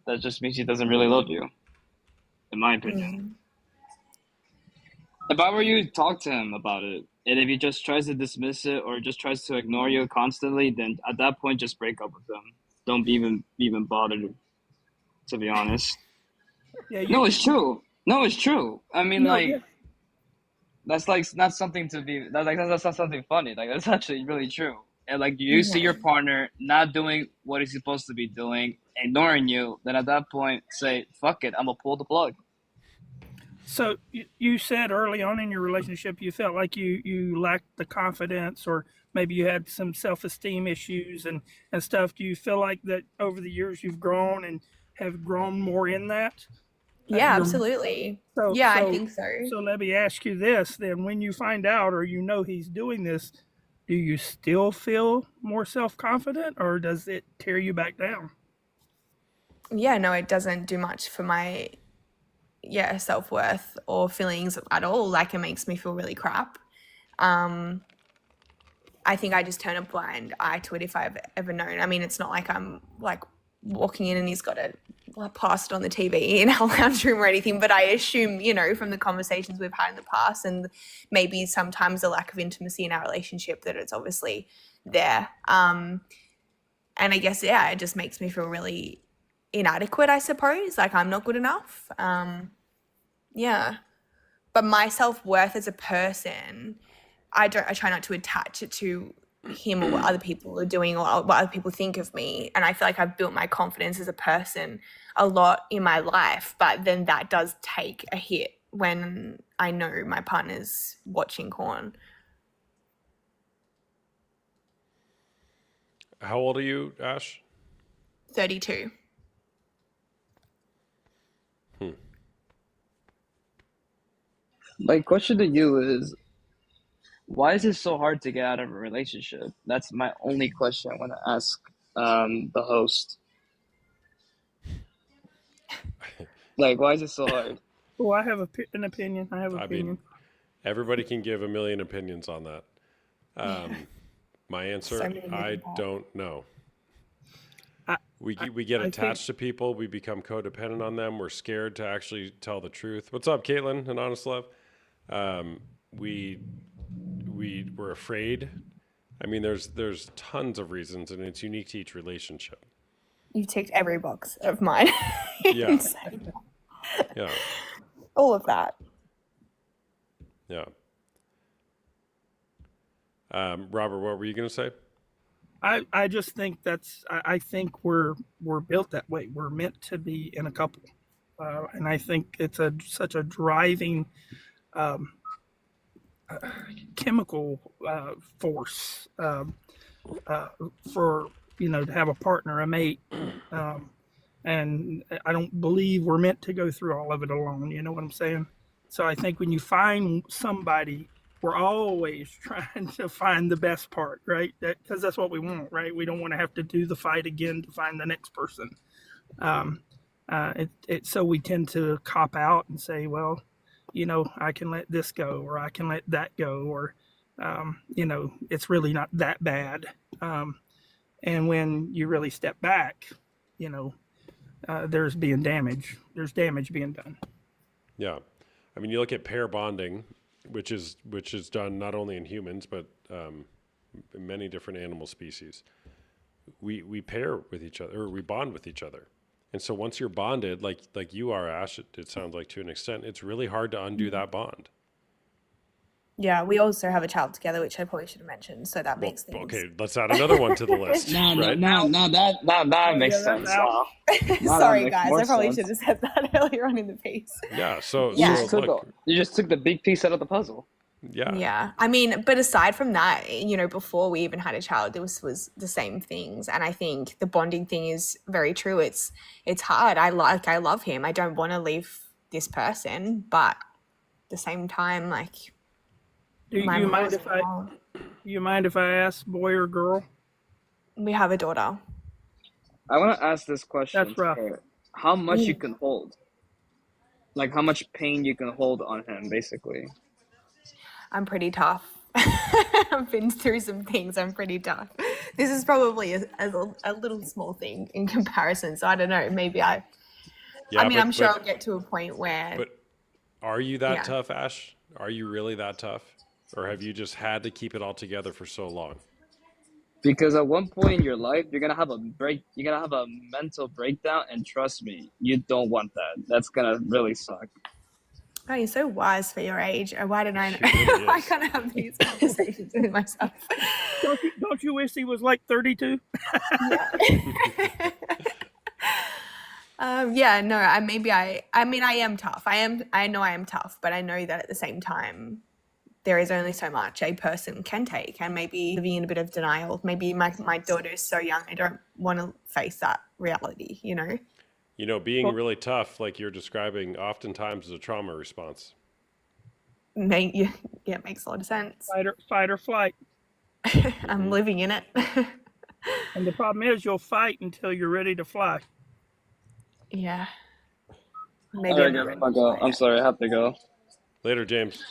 S2: that just means he doesn't really love you, in my opinion. If I were you, talk to him about it. And if he just tries to dismiss it or just tries to ignore you constantly, then at that point, just break up with him. Don't even bother, to be honest.
S4: Yeah.
S2: No, it's true. I mean,
S4: No,
S2: like,
S4: yeah.
S2: that's like not something to be. That's not something funny. Like, that's actually really true. And like, you see your partner not doing what he's supposed to be doing, ignoring you, then at that point, say, "Fuck it, I'm gonna pull the plug."
S4: So you said early on in your relationship you felt like you lacked the confidence, or maybe you had some self-esteem issues and stuff. Do you feel like that over the years you've grown and have grown more in that?
S5: Yeah,
S4: You're-
S5: absolutely.
S4: So,
S5: Yeah, I
S4: so,
S5: think so.
S4: so let me ask you this then. When you find out or you know he's doing this, do you still feel more self-confident or does it tear you back down?
S5: Yeah, no, it doesn't do much for my self-worth or feelings at all. Like, it makes me feel really crap. Um, I think I just turn a blind eye to it if I've ever known. I mean, it's not like I'm like walking in and he's got a plastered on the TV in our lounge room or anything, but I assume, from the conversations we've had in the past and maybe sometimes the lack of intimacy in our relationship, that it's obviously there. And I guess, yeah, it just makes me feel really inadequate, I suppose. Like, I'm not good enough. Yeah. But my self-worth as a person, I try not to attach it to him or what other people are doing or what other people think of me. And I feel like I've built my confidence as a person a lot in my life, but then that does take a hit when I know my partner's watching porn.
S1: How old are you, Ash?
S5: 32.
S2: My question to you is, why is it so hard to get out of a relationship? That's my only question I want to ask the host. Like, why is it so hard?
S4: Oh, I have an opinion. I have an
S1: I
S4: opinion.
S1: mean, everybody can give a million opinions on that. My answer,
S5: So many
S1: I
S5: moving parts.
S1: don't know.
S4: I-
S1: We get
S4: I think-
S1: attached to people. We become codependent on them. We're scared to actually tell the truth. What's up, Caitlin and Honest Love? We're afraid. I mean, there's tons of reasons, and it's unique to each relationship.
S5: You've ticked every box of mine.
S1: Yeah.
S5: Insane.
S1: Yeah,
S5: All of that.
S1: yeah. Robert, what were you gonna say?
S4: I just think I think we're built that way. We're meant to be in a couple, and I think it's such a driving chemical force for to have a partner, a mate, and I don't believe we're meant to go through all of it alone. You know what I'm saying? So I think when you find somebody, we're always trying to find the best part, right? Because that's what we want, right? We don't want to have to do the fight again to find the next person. So we tend to cop out and say, well, I can let this go, or I can let that go, or it's really not that bad. And when you really step back, there's There's damage being done.
S1: Yeah, I mean, you look at pair bonding, which is done not only in humans but in many different animal species. We pair with each other, or we bond with each other, and so once you're bonded, like you are, Ash, it sounds like, to an extent, it's really hard to undo that bond.
S5: Yeah, we also have a child together, which I probably should have mentioned. So that makes things.
S1: Okay, let's add another one to the list.
S2: No,
S1: right?
S2: that makes
S4: yeah,
S2: sense.
S4: that's out.
S2: Now
S5: Sorry,
S2: that makes
S5: guys.
S2: more
S5: I probably
S2: sense.
S5: should have said that earlier on in the piece.
S1: Yeah. So
S5: Yeah.
S1: so look,
S2: You just took the big piece out of the puzzle.
S1: yeah.
S5: Yeah. I mean, but aside from that, before we even had a child, it was the same things. And I think the bonding thing is very true. It's hard. I love him. I don't want to leave this person, but at the same time, like,
S4: Do
S5: my
S4: you
S5: morals
S4: mind if
S5: are wrong.
S4: you mind if I ask, boy or girl?
S5: We have a daughter.
S2: I want to ask this question.
S4: That's rough.
S2: to her. How much you can hold? Like, how much pain you can hold on him, basically.
S5: I'm pretty tough. I've been through some things. I'm pretty tough. This is probably a little small thing in comparison. So I don't know. Maybe
S1: Yeah,
S5: I'm sure I'll get to a point where.
S1: But are you that
S5: Yeah.
S1: tough, Ash? Are you really that tough? Or have you just had to keep it all together for so long?
S2: Because at one point in your life, you're gonna have a mental breakdown, and trust me, you don't want that. That's gonna really suck.
S5: Oh, you're so wise for your age. Why didn't I know?
S1: She really
S5: I
S1: is.
S5: kind of have these conversations with myself.
S4: Don't you wish he was like 32?
S5: Yeah, no, I mean, I am tough. I know I am tough, but I know that at the same time, there is only so much a person can take, and maybe living in a bit of denial. Maybe my daughter is so young, I don't want to face that reality,
S1: You know, being
S4: Well,
S1: really tough, like you're describing, oftentimes is a trauma response.
S5: Yeah, it makes a lot of sense.
S4: fight or flight.
S5: I'm living in it.
S4: And the problem is you'll fight until you're ready to fly.
S5: Yeah.
S2: All
S5: Maybe
S2: right,
S5: I'm not
S2: guys,
S5: ready
S2: I'll
S5: to
S2: go.
S5: fly
S2: I'm
S5: yet.
S2: sorry, I have to go.
S1: Later, James.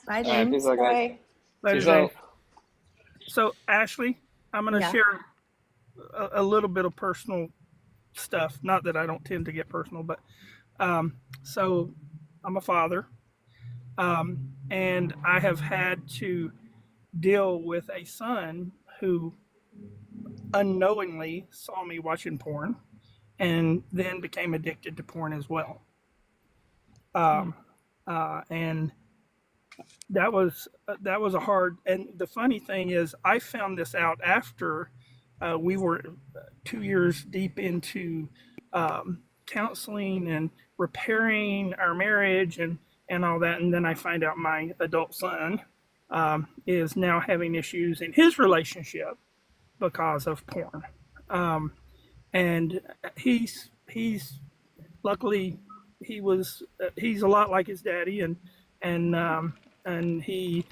S5: Bye,
S2: All right, peace
S5: James.
S2: out, guys.
S6: Bye.
S4: Later,
S2: Peace
S4: James.
S2: out.
S4: So, Ashley, I'm going to
S5: Yeah.
S4: share a little bit of personal stuff. Not that I don't tend to get personal, but so I'm a father, and I have had to deal with a son who unknowingly saw me watching porn and then became addicted to porn as well. And that was a hard. And the funny thing is, I found this out after we were 2 years deep into counseling and repairing our marriage and all that. And then I find out my adult son is now having issues in his relationship because of porn. And he's luckily he's a lot like his daddy, and he,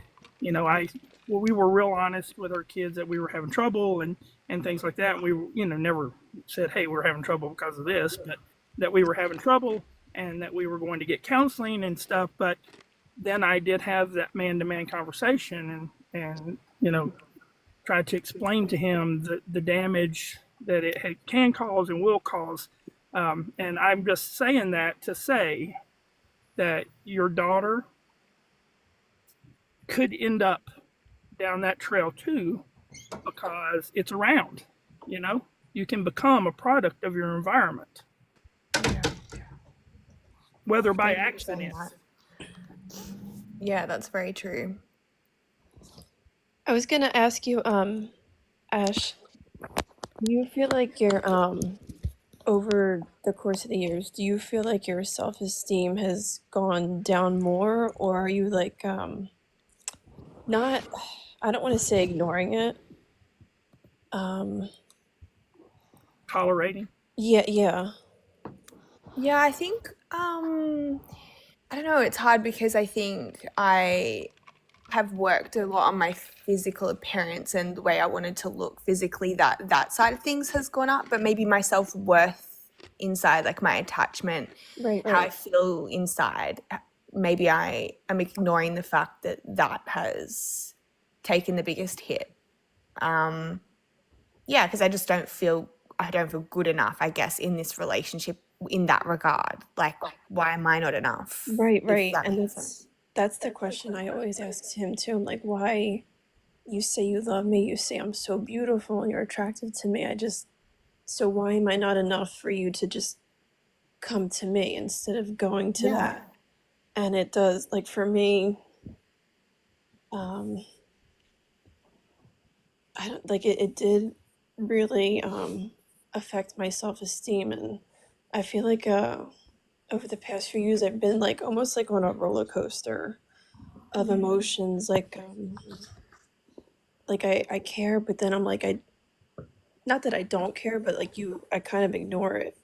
S4: I well, we were real honest with our kids that we were having trouble and things like that. And we never said, hey, we're having trouble because of this, but that we were having trouble and that we were going to get counseling and stuff. But then I did have that man-to-man conversation and tried to explain to him the damage that can cause and will cause. And I'm just saying that to say that your daughter could end up down that trail too, because it's around. You can become a product of your environment, whether by
S5: Thank you for saying
S4: accident.
S5: that. Yeah, that's very true.
S6: I was gonna ask you, Ash, do you feel like you're over the course of the years, do you feel like your self-esteem has gone down more, or are you like not, I don't want to say ignoring it.
S4: Tolerating.
S6: Yeah, yeah.
S5: Yeah, I think I don't know, it's hard because I think I have worked a lot on my physical appearance and the way I wanted to look physically, that side of things has gone up, but maybe my self-worth inside, like my attachment,
S6: Right,
S5: how I
S6: right.
S5: feel inside, maybe I am ignoring the fact that has taken the biggest hit. Yeah, because I don't feel good enough, I guess, in this relationship in that regard. Like, why am I not enough?
S6: Right,
S5: If
S6: right.
S5: that
S6: And
S5: makes sense.
S6: that's the question I always ask him too. I'm like, why, you say you love me, you say I'm so beautiful and you're attracted to me. So why am I not enough for you to just come to me instead of going to
S5: Yeah.
S6: that? And it does, like for me, I don't like it did really affect my self-esteem, and I feel like over the past few years I've been like almost like on a roller coaster of emotions, like I care, but then I'm like, I not that I don't care, but like I kind of ignore it.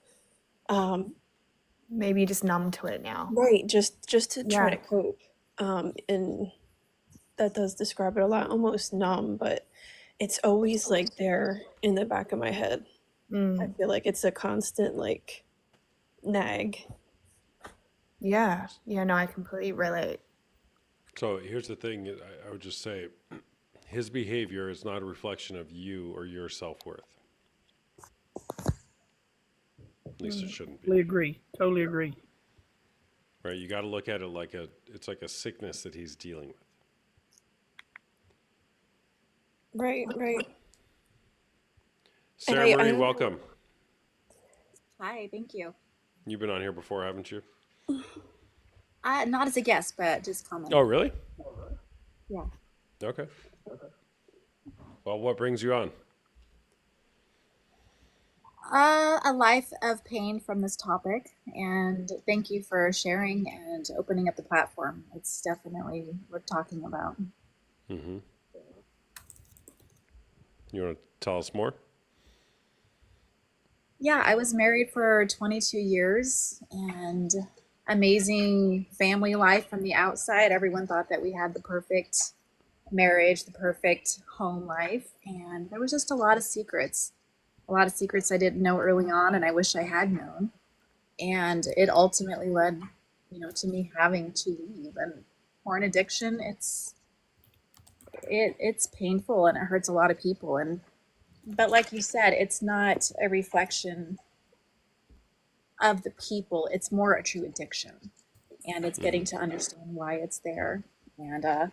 S5: Maybe you're just numb to it now.
S6: Right, just to try
S5: Yeah.
S6: to cope. And that does describe it a lot, almost numb, but it's always like there in the back of my head. I feel like it's a constant like nag.
S5: Yeah. Yeah, no, I completely relate.
S1: So here's the thing, I would just say his behavior is not a reflection of you or your self-worth. At least it shouldn't be.
S4: Totally agree.
S1: Right? You got to look at it like it's like a sickness that he's dealing with.
S6: Right, right.
S1: Sarah
S6: I
S1: Marie,
S6: don't-
S1: welcome.
S7: Hi, thank you.
S1: You've been on here before, haven't you?
S7: Not as a guest, but just comment.
S1: Oh, really?
S7: Yeah.
S1: Okay. Well, what brings you on?
S7: A life of pain from this topic, and thank you for sharing and opening up the platform. It's definitely worth talking about.
S1: Mm-hmm. You want to tell us more?
S7: Yeah, I was married for 22 years and amazing family life from the outside. Everyone thought that we had the perfect marriage, the perfect home life, and there was just a lot of secrets I didn't know early on, and I wish I had known. And it ultimately led, to me having to leave. And porn addiction, it's painful and it hurts a lot of people. And but like you said, it's not a reflection of the people. It's more a true addiction, and it's getting to understand why it's there. And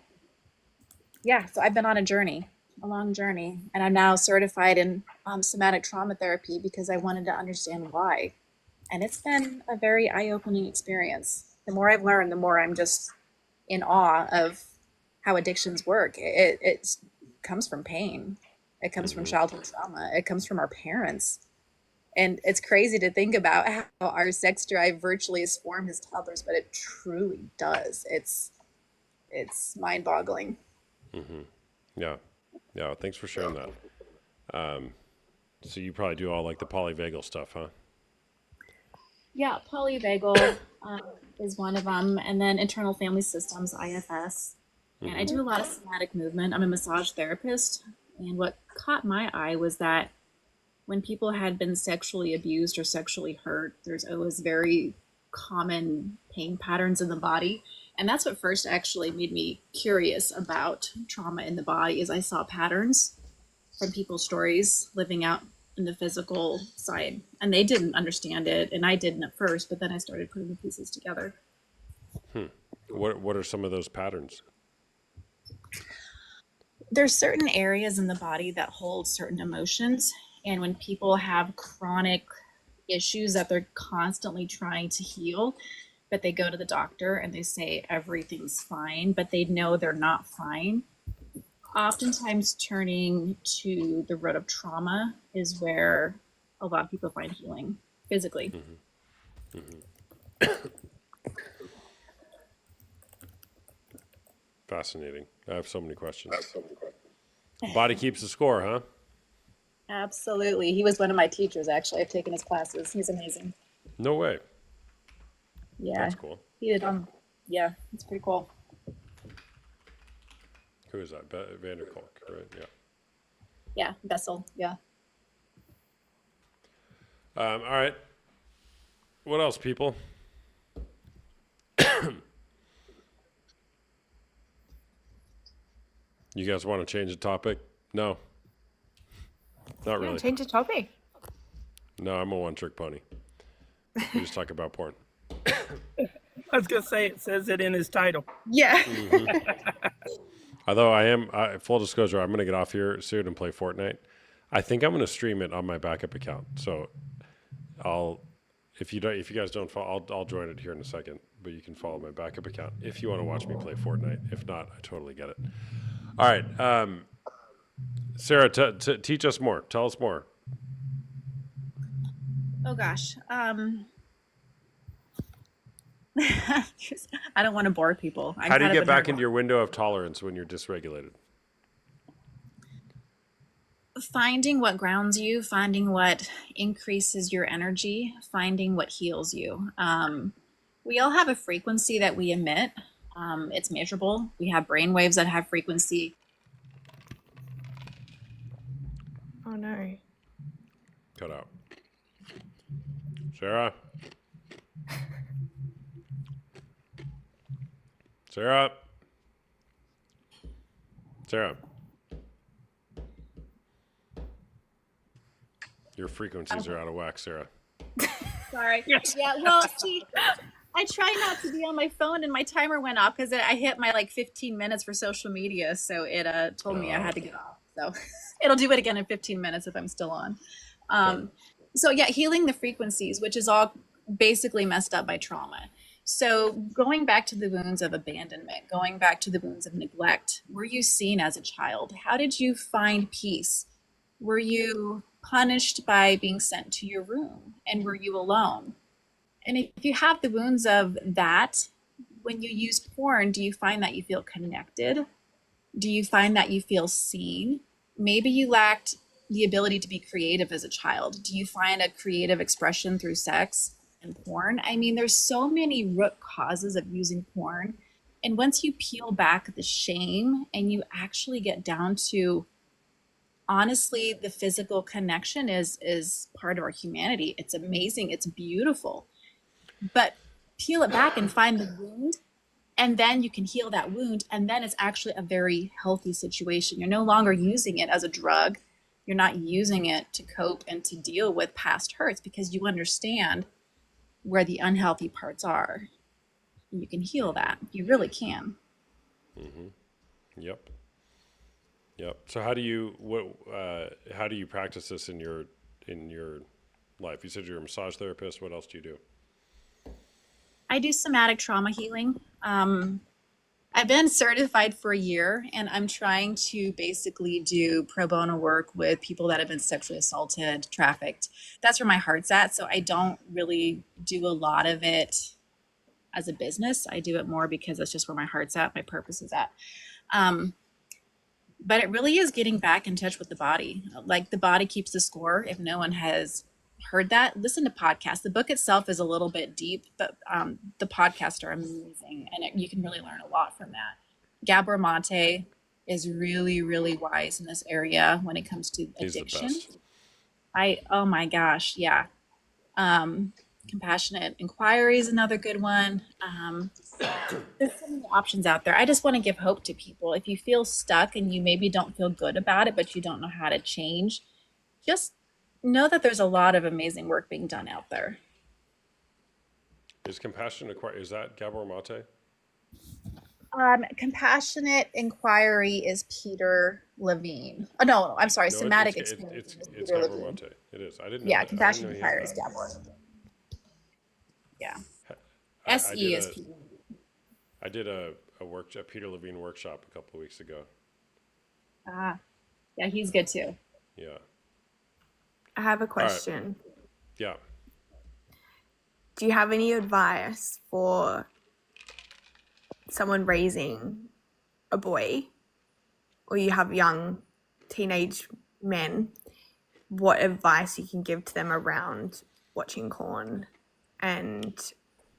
S7: yeah, so I've been on a journey, a long journey, and I'm now certified in somatic trauma therapy because I wanted to understand why. And it's been a very eye-opening experience. The more I've learned, the more I'm just in awe of how addictions work. It comes from pain. It comes from childhood trauma. It comes from our parents. And it's crazy to think about how our sex drive virtually is formed as toddlers, but it truly does. It's mind-boggling.
S1: Yeah. Yeah. Thanks for sharing that. So you probably do all like the polyvagal stuff, huh?
S7: Yeah, polyvagal is one of them, and then internal family systems, IFS. And I do a lot of somatic movement. I'm a massage therapist, and what caught my eye was that when people had been sexually abused or sexually hurt, there's always very common pain patterns in the body. And that's what first actually made me curious about trauma in the body is I saw patterns from people's stories living out in the physical side. And they didn't understand it, and I didn't at first, but then I started putting the pieces together.
S1: What are some of those patterns?
S7: There's certain areas in the body that hold certain emotions. And when people have chronic issues that they're constantly trying to heal, but they go to the doctor and they say everything's fine, but they know they're not fine. Oftentimes turning to the root of trauma is where a lot of people find healing physically.
S1: Fascinating. I have so many questions. Body keeps the score, huh?
S7: Absolutely. He was one of my teachers, actually. I've taken his classes. He's amazing.
S1: No way.
S7: Yeah.
S1: That's cool.
S7: He did. Yeah, it's pretty cool.
S1: Who is that? Vanderkolk, right? Yeah.
S7: Yeah, Bessel. Yeah.
S1: All right. What else, people? You guys want to change the topic? No. Not really.
S5: Change the topic.
S1: No, I'm a one-trick pony. We just talk about porn.
S4: I was gonna say it says it in his title.
S5: Yeah.
S1: Although full disclosure, I'm going to get off here soon and play Fortnite. I think I'm going to stream it on my backup account. So if you guys don't follow, I'll join it here in a second, but you can follow my backup account if you want to watch me play Fortnite. If not, I totally get it. All right. Sarah, teach us more. Tell us more.
S7: Oh gosh. I don't want to bore people.
S1: How do you get back into your window of tolerance when you're dysregulated?
S7: Finding what grounds you, finding what increases your energy, finding what heals you. We all have a frequency that we emit. It's measurable. We have brain waves that have frequency.
S5: Oh no.
S1: Cut out. Sarah? Sarah? Sarah? Your frequencies are out of whack, Sarah.
S7: Sorry. Yeah, well, see, I try not to be on my phone, and my timer went off because I hit my 15 minutes for social media, so it told me I had to get off. So it'll do it again in 15 minutes if I'm still on. So yeah, healing the frequencies, which is all basically messed up by trauma. So going back to the wounds of abandonment, going back to the wounds of neglect, were you seen as a child? How did you find peace? Were you punished by being sent to your room? And were you alone? And if you have the wounds of that, when you use porn, do you find that you feel connected? Do you find that you feel seen? Maybe you lacked the ability to be creative as a child? Do you find a creative expression through sex and porn? I mean, there's so many root causes of using porn. And once you peel back the shame and you actually get down to honestly, the physical connection is part of our humanity. It's amazing. It's beautiful. But peel it back and find the wound, and then you can heal that wound, and then it's actually a very healthy situation. You're no longer using it as a drug. You're not using it to cope and to deal with past hurts because you understand where the unhealthy parts are. You can heal that. You really can.
S1: Yep. Yep. So how do you practice this in your life? You said you're a massage therapist. What else do you do?
S7: I do somatic trauma healing. I've been certified for a year, and I'm trying to basically do pro bono work with people that have been sexually assaulted, trafficked. That's where my heart's at. So I don't really do a lot of it as a business. I do it more because that's just where my heart's at, my purpose is at. But it really is getting back in touch with the body. Like, the body keeps the score. If no one has heard that, listen to podcasts. The book itself is a little bit deep, but the podcasts are amazing, and you can really learn a lot from that. Gabor Mate is really, really wise in this area when it comes to
S1: He's the
S7: addiction.
S1: best.
S7: Oh my gosh, yeah. Compassionate Inquiry is another good one. There's so many options out there. I just want to give hope to people. If you feel stuck and you maybe don't feel good about it, but you don't know how to change, just know that there's a lot of amazing work being done out there.
S1: Is is that Gabor Mate?
S7: Compassionate Inquiry is Peter Levine. Oh, no, I'm sorry.
S1: No,
S7: Somatic
S1: it's
S7: Experience is
S1: it's
S7: Peter
S1: Gabor
S7: Levine.
S1: Mate. It is. I didn't know
S7: Yeah,
S1: that. I didn't
S7: Compassionate
S1: know he had
S7: Inquiry is
S1: that.
S7: Gabor. Yeah.
S1: I
S7: SE
S1: did
S7: is
S1: a
S7: Peter.
S1: I did a Peter Levine workshop a couple of weeks ago.
S7: Yeah, he's good too.
S1: Yeah.
S5: I have a
S1: All right.
S5: question.
S1: Yeah.
S5: Do you have any advice for someone raising a boy, or you have young teenage men? What advice you can give to them around watching porn, and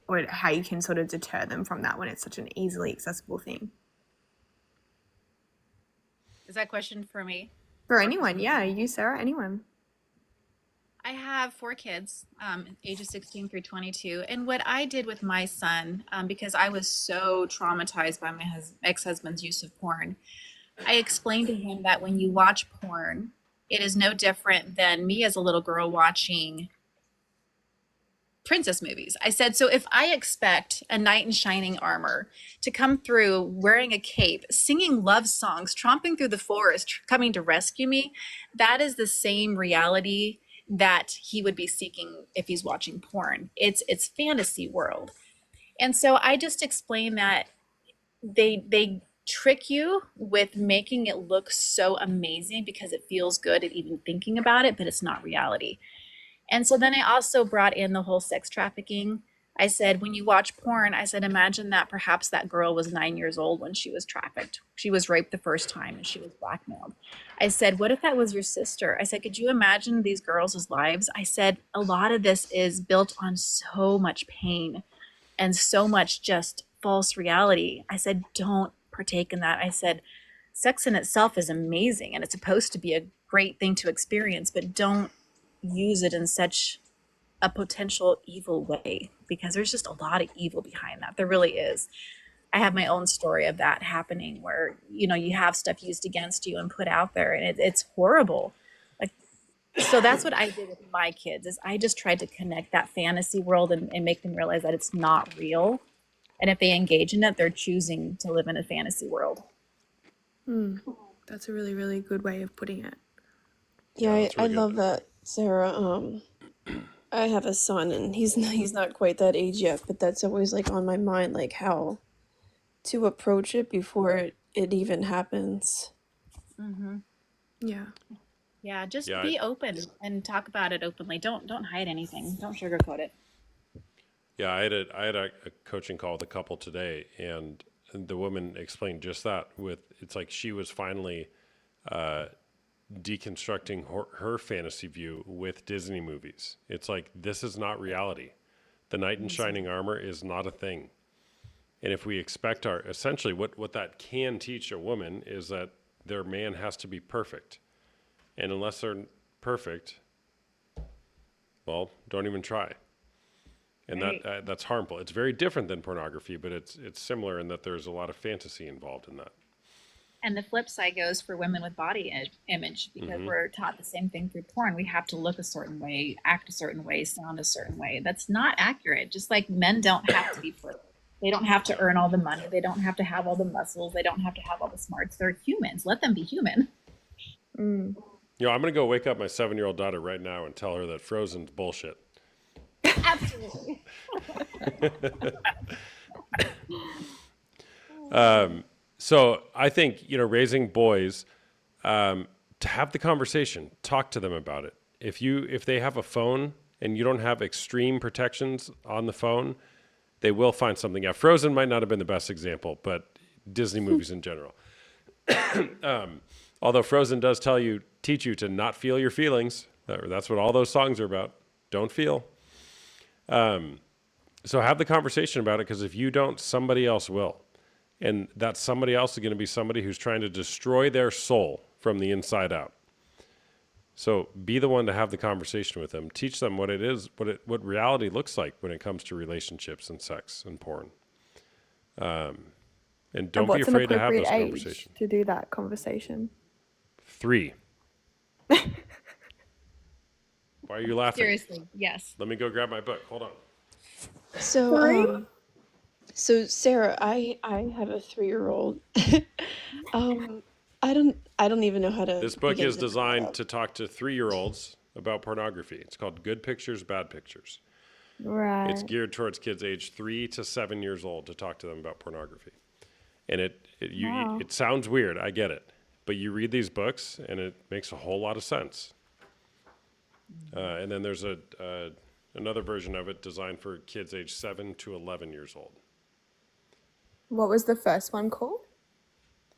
S5: or how you can sort of deter them from that when it's such an easily accessible thing?
S7: Is that question for me?
S5: For anyone, yeah, you, Sarah, anyone.
S7: I have 4 kids, ages 16 through 22. And what I did with my son, because I was so traumatized by my ex-husband's use of porn, I explained to him that when you watch porn, it is no different than me as a little girl watching princess movies. I said, so if I expect a knight in shining armor to come through wearing a cape, singing love songs, tromping through the forest, coming to rescue me, that is the same reality that he would be seeking if he's watching porn. It's fantasy world. And so I just explained that they trick you with making it look so amazing because it feels good at even thinking about it, but it's not reality. And so then I also brought in the whole sex trafficking. I said, when you watch porn, I said, imagine that perhaps that girl was 9 years old when she was trafficked. She was raped the first time and she was blackmailed. I said, what if that was your sister? I said, could you imagine these girls' lives? I said, a lot of this is built on so much pain and so much just false reality. I said, don't partake in that. I said, sex in itself is amazing and it's supposed to be a great thing to experience, but don't use it in such a potential evil way, because there's just a lot of evil behind that. There really is. I have my own story of that happening where, you have stuff used against you and put out there, and it's horrible. Like, so that's what I did with my kids, is I just tried to connect that fantasy world and make them realize that it's not real. And if they engage in it, they're choosing to live in a fantasy world.
S5: That's a really, really good way of putting it.
S6: Yeah,
S1: Yeah, that's
S6: I
S1: really good.
S6: love that, Sarah. I have a son, and he's not quite that age yet, but that's always like on my mind, like how to approach it before it even happens.
S5: Yeah.
S7: Yeah, just
S1: Yeah,
S7: be open and talk about it openly. Don't hide anything. Don't sugarcoat it.
S1: Yeah, I had a coaching call with a couple today, and the woman explained just that. It's like she was finally deconstructing her fantasy view with Disney movies. It's like, this is not reality. The knight in shining armor is not a thing. And if we expect essentially what that can teach a woman is that their man has to be perfect. And unless they're perfect, well, don't even try. And
S7: Right.
S1: that's harmful. It's very different than pornography, but it's similar in that there's a lot of fantasy involved in that.
S7: And the flip side goes for women with body image, because we're taught the same thing through porn. We have to look a certain way, act a certain way, sound a certain way. That's not accurate. Just like men don't have to be perfect. They don't have to earn all the money. They don't have to have all the muscles. They don't have to have all the smarts. They're humans. Let them be human.
S5: Mm.
S1: You know, I'm going to go wake up my 7-year-old daughter right now and tell her that Frozen's bullshit.
S7: Absolutely.
S1: So I think, you know, raising boys, to have the conversation, talk to them about it. If they have a phone and you don't have extreme protections on the phone, they will find something out. Frozen might not have been the best example, but Disney movies in general. Although Frozen does teach you to not feel your feelings. That's what all those songs are about. Don't feel. So have the conversation about it, because if you don't, somebody else will. And that somebody else is going to be somebody who's trying to destroy their soul from the inside out. So be the one to have the conversation with them. Teach them what it is, what reality looks like when it comes to relationships and sex and porn. And don't be
S5: what's an
S1: afraid to have
S5: appropriate
S1: those
S5: age
S1: conversations.
S5: to do that conversation?
S1: 3. Why are you laughing?
S7: Seriously, yes.
S1: Let me go grab my book. Hold on.
S6: So, so Sarah, I have a 3-year-old. I don't even know how to.
S1: This book
S6: begin
S1: is
S6: to
S1: designed to talk to 3-year-olds about pornography. It's called Good Pictures, Bad Pictures.
S5: Right.
S1: It's geared towards kids aged 3 to 7 years old to talk to them about pornography. And it sounds weird, I get it. But you read these books and it makes a whole lot of sense. And then there's another version of it designed for kids aged 7 to 11 years old.
S5: What was the first one called?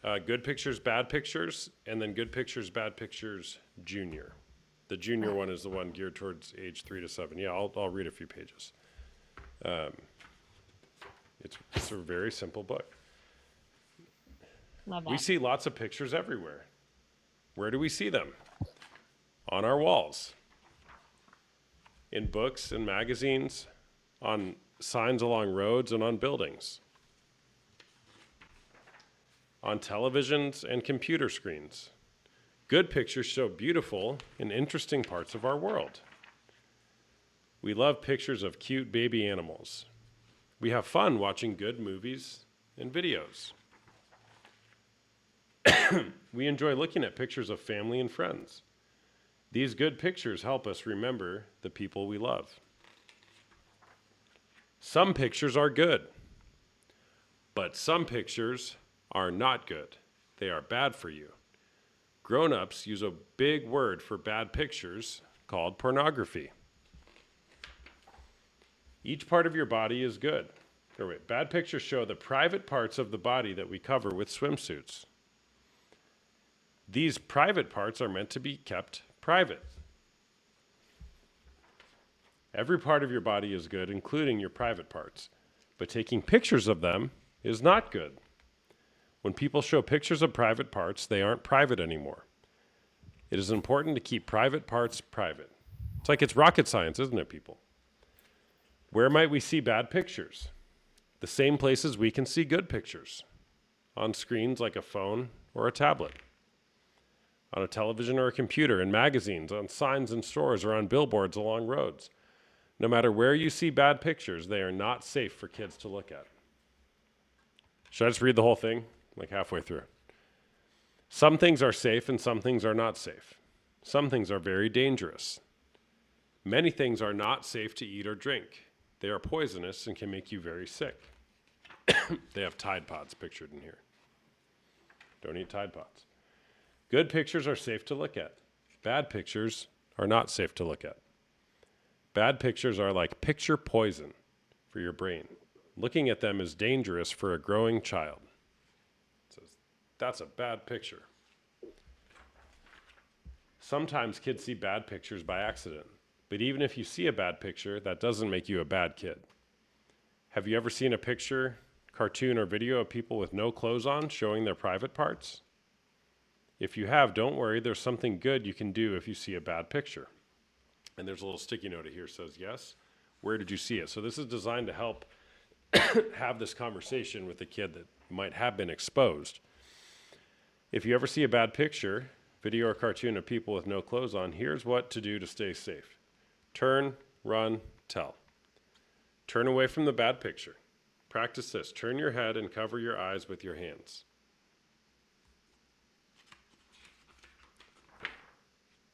S1: Good Pictures, Bad Pictures, and then Good Pictures, Bad Pictures Junior. The junior one is the one geared towards age 3 to 7. Yeah, I'll read a few pages. It's a very simple book.
S7: Love that.
S1: We see lots of pictures everywhere. Where do we see them? On our walls. In books and magazines, on signs along roads and on buildings. On televisions and computer screens. Good pictures show beautiful and interesting parts of our world. We love pictures of cute baby animals. We have fun watching good movies and videos. We enjoy looking at pictures of family and friends. These good pictures help us remember the people we love. Some pictures are good, but some pictures are not good. They are bad for you. Grown-ups use a big word for bad pictures called pornography. Each part of your body is good. Bad pictures show the private parts of the body that we cover with swimsuits. These private parts are meant to be kept private. Every part of your body is good, including your private parts, but taking pictures of them is not good. When people show pictures of private parts, they aren't private anymore. It is important to keep private parts private. It's like it's rocket science, isn't it, people? Where might we see bad pictures? The same places we can see good pictures. On screens like a phone or a tablet. On a television or a computer, in magazines, on signs in stores, or on billboards along roads. No matter where you see bad pictures, they are not safe for kids to look at. Should I just read the whole thing? Like halfway through. Some things are safe and some things are not safe. Some things are very dangerous. Many things are not safe to eat or drink. They are poisonous and can make you very sick. They have Tide Pods pictured in here. Don't eat Tide Pods. Good pictures are safe to look at. Bad pictures are not safe to look at. Bad pictures are like picture poison for your brain. Looking at them is dangerous for a growing child. It says, that's a bad picture. Sometimes kids see bad pictures by accident. But even if you see a bad picture, that doesn't make you a bad kid. Have you ever seen a picture, cartoon, or video of people with no clothes on showing their private parts? If you have, don't worry, there's something good you can do if you see a bad picture. And there's a little sticky note here that says, yes, where did you see it? So this is designed to help have this conversation with a kid that might have been exposed. If you ever see a bad picture, video or cartoon of people with no clothes on, here's what to do to stay safe. Turn, run, tell. Turn away from the bad picture. Practice this. Turn your head and cover your eyes with your hands.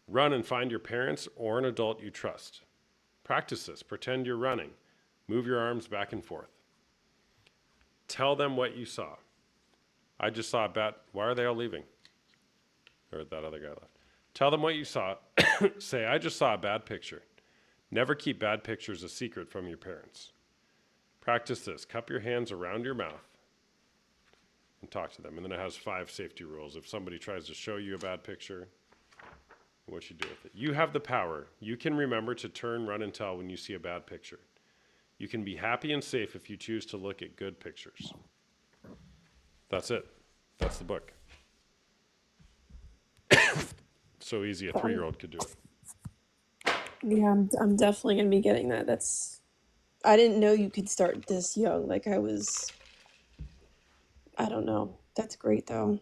S1: Run and find your parents or an adult you trust. Practice this. Pretend you're running. Move your arms back and forth. Tell them what you saw. I just saw a bat. Why are they all leaving? Or that other guy left. Tell them what you saw. Say, I just saw a bad picture. Never keep bad pictures a secret from your parents. Practice this. Cup your hands around your mouth and talk to them. And then it has 5 safety rules. If somebody tries to show you a bad picture, what you do with it. You have the power. You can remember to turn, run, and tell when you see a bad picture. You can be happy and safe if you choose to look at good pictures. That's it. That's the book. So easy, a 3-year-old could do it.
S6: Yeah, I'm definitely gonna be getting that. I didn't know you could start this young. Like I don't know. That's great though.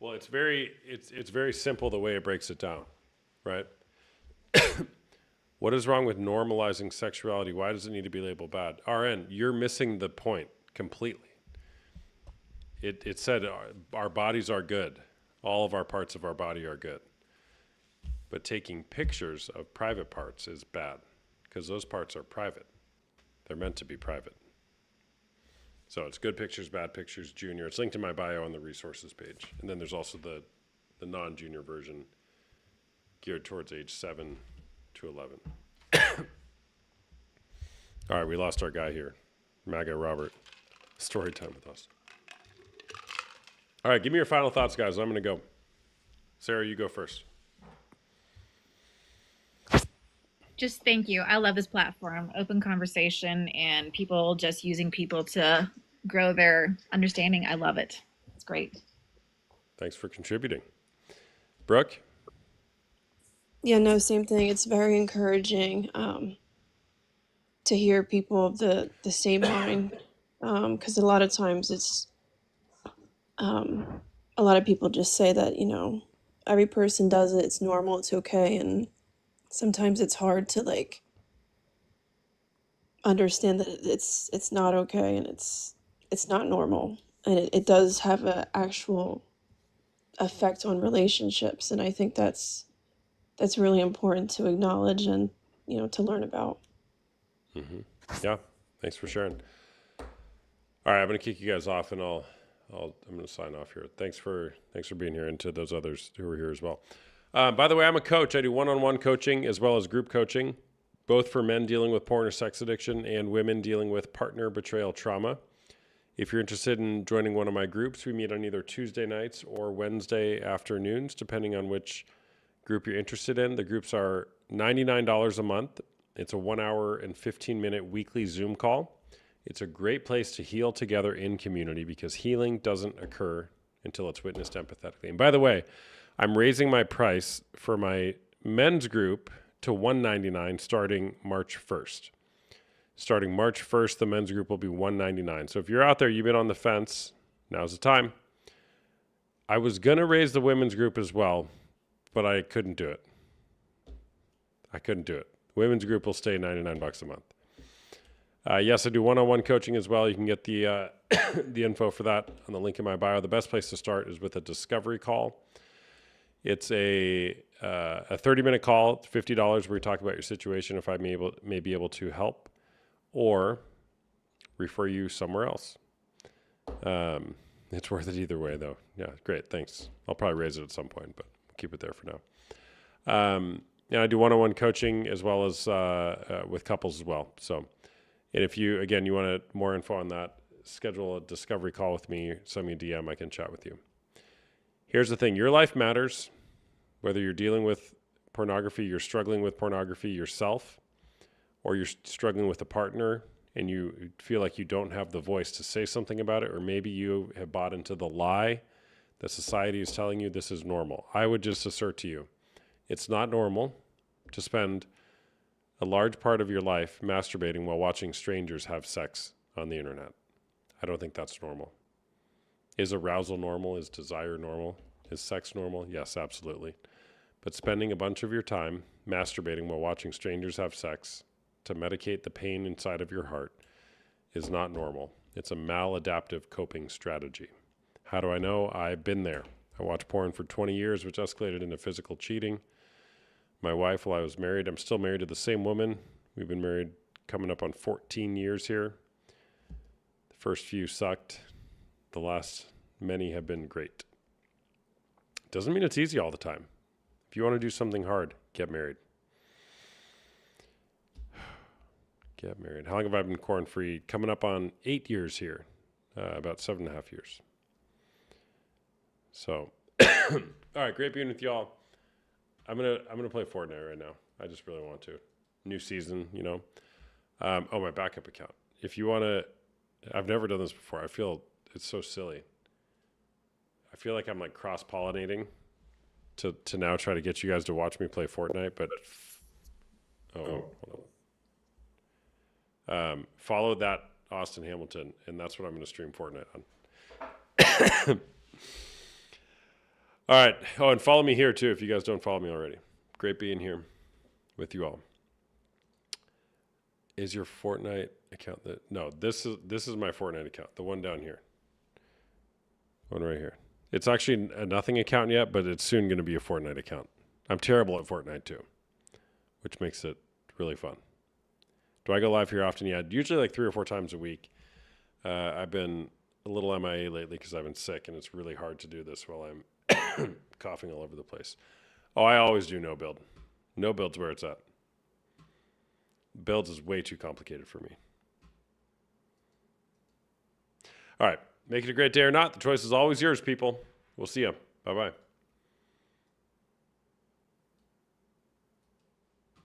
S1: Well, it's very simple the way it breaks it down, right? What is wrong with normalizing sexuality? Why does it need to be labeled bad? RN, you're missing the point completely. It said our bodies are good. All of our parts of our body are good. But taking pictures of private parts is bad because those parts are private. They're meant to be private. So it's good pictures, bad pictures, junior. It's linked in my bio on the resources page. And then there's also the non-junior version geared towards age 7 to 11. All right, we lost our guy here. MAGA Robert. Story time with us. All right, give me your final thoughts, guys. I'm going to go. Sarah, you go first.
S8: Just thank you. I love this platform, open conversation, and people just using people to grow their understanding. I love it. It's great.
S1: Thanks for contributing. Brooke?
S6: Yeah, no, same thing. It's very encouraging to hear people of the same mind, because a lot of times it's a lot of people just say that, every person does it, it's normal, it's okay, and sometimes it's hard to like understand that it's not okay and it's not normal, and it does have an actual effect on relationships, and I think that's really important to acknowledge and to learn about.
S1: Mm-hmm. Yeah, thanks for sharing. All right, I'm going to kick you guys off, and I'm going to sign off here. Thanks for being here, and to those others who are here as well. By the way, I'm a coach. I do one-on-one coaching as well as group coaching, both for men dealing with porn or sex addiction and women dealing with partner betrayal trauma. If you're interested in joining one of my groups, we meet on either Tuesday nights or Wednesday afternoons, depending on which group you're interested in. The groups are $99 a month. It's a 1 hour and 15-minute weekly Zoom call. It's a great place to heal together in community because healing doesn't occur until it's witnessed empathetically. And by the way, I'm raising my price for my men's group to $199 starting March 1st. Starting March 1st, the men's group will be $199. So if you're out there, you've been on the fence, now's the time. I was going to raise the women's group as well, but I couldn't do it. Women's group will stay $99 a month. Yes, I do one-on-one coaching as well. You can get the the info for that on the link in my bio. The best place to start is with a discovery call. It's a 30-minute call, it's $50, where we talk about your situation, if I may be able to help or refer you somewhere else. It's worth it either way, though. Yeah, great, thanks. I'll probably raise it at some point, but we'll keep it there for now. And I do one-on-one coaching as well as with couples as well. So, and if you want more info on that, schedule a discovery call with me, send me a DM, I can chat with you. Here's the thing, your life matters, Whether you're dealing with pornography, you're struggling with pornography yourself, or you're struggling with a partner and you feel like you don't have the voice to say something about it, or maybe you have bought into the lie that society is telling you this is normal. I would just assert to you, it's not normal to spend a large part of your life masturbating while watching strangers have sex on the internet. I don't think that's normal. Is arousal normal? Is desire normal? Is sex normal? Yes, absolutely. But spending a bunch of your time masturbating while watching strangers have sex to medicate the pain inside of your heart is not normal. It's a maladaptive coping strategy. How do I know? I've been there. I watched porn for 20 years, which escalated into physical cheating. My wife, while I was married, I'm still married to the same woman. We've been married coming up on 14 years here. The first few sucked. The last many have been great. Doesn't mean it's easy all the time. If you want to do something hard, get married. Get married. How long have I been corn-free? Coming up on 8 years here. About 7.5 years. So, all right, great being with y'all. I'm gonna play Fortnite right now. I just really want to. New season, you know. Oh, my backup account. If you want to, I've never done this before. I feel it's so silly. I feel like I'm like cross-pollinating to now try to get you guys to watch me play Fortnite, but hold on. Follow that Austin Hamilton, and that's what I'm going to stream Fortnite on. All right. Oh, and follow me here too if you guys don't follow me already. Great being here with you all. Is your Fortnite account that? No, this is my Fortnite account. The one down here. One right here. It's actually a nothing account yet, but it's soon going to be a Fortnite account. I'm terrible at Fortnite too, which makes it really fun. Do I go live here often? Yeah, usually like 3 or 4 times a week. I've been a little MIA lately because I've been sick, and it's really hard to do this while I'm coughing all over the place. Oh, I always do no build. No build's where it's at. Builds is way too complicated for me. All right. Make it a great day or not. The choice is always yours, people. We'll see you. Bye-bye.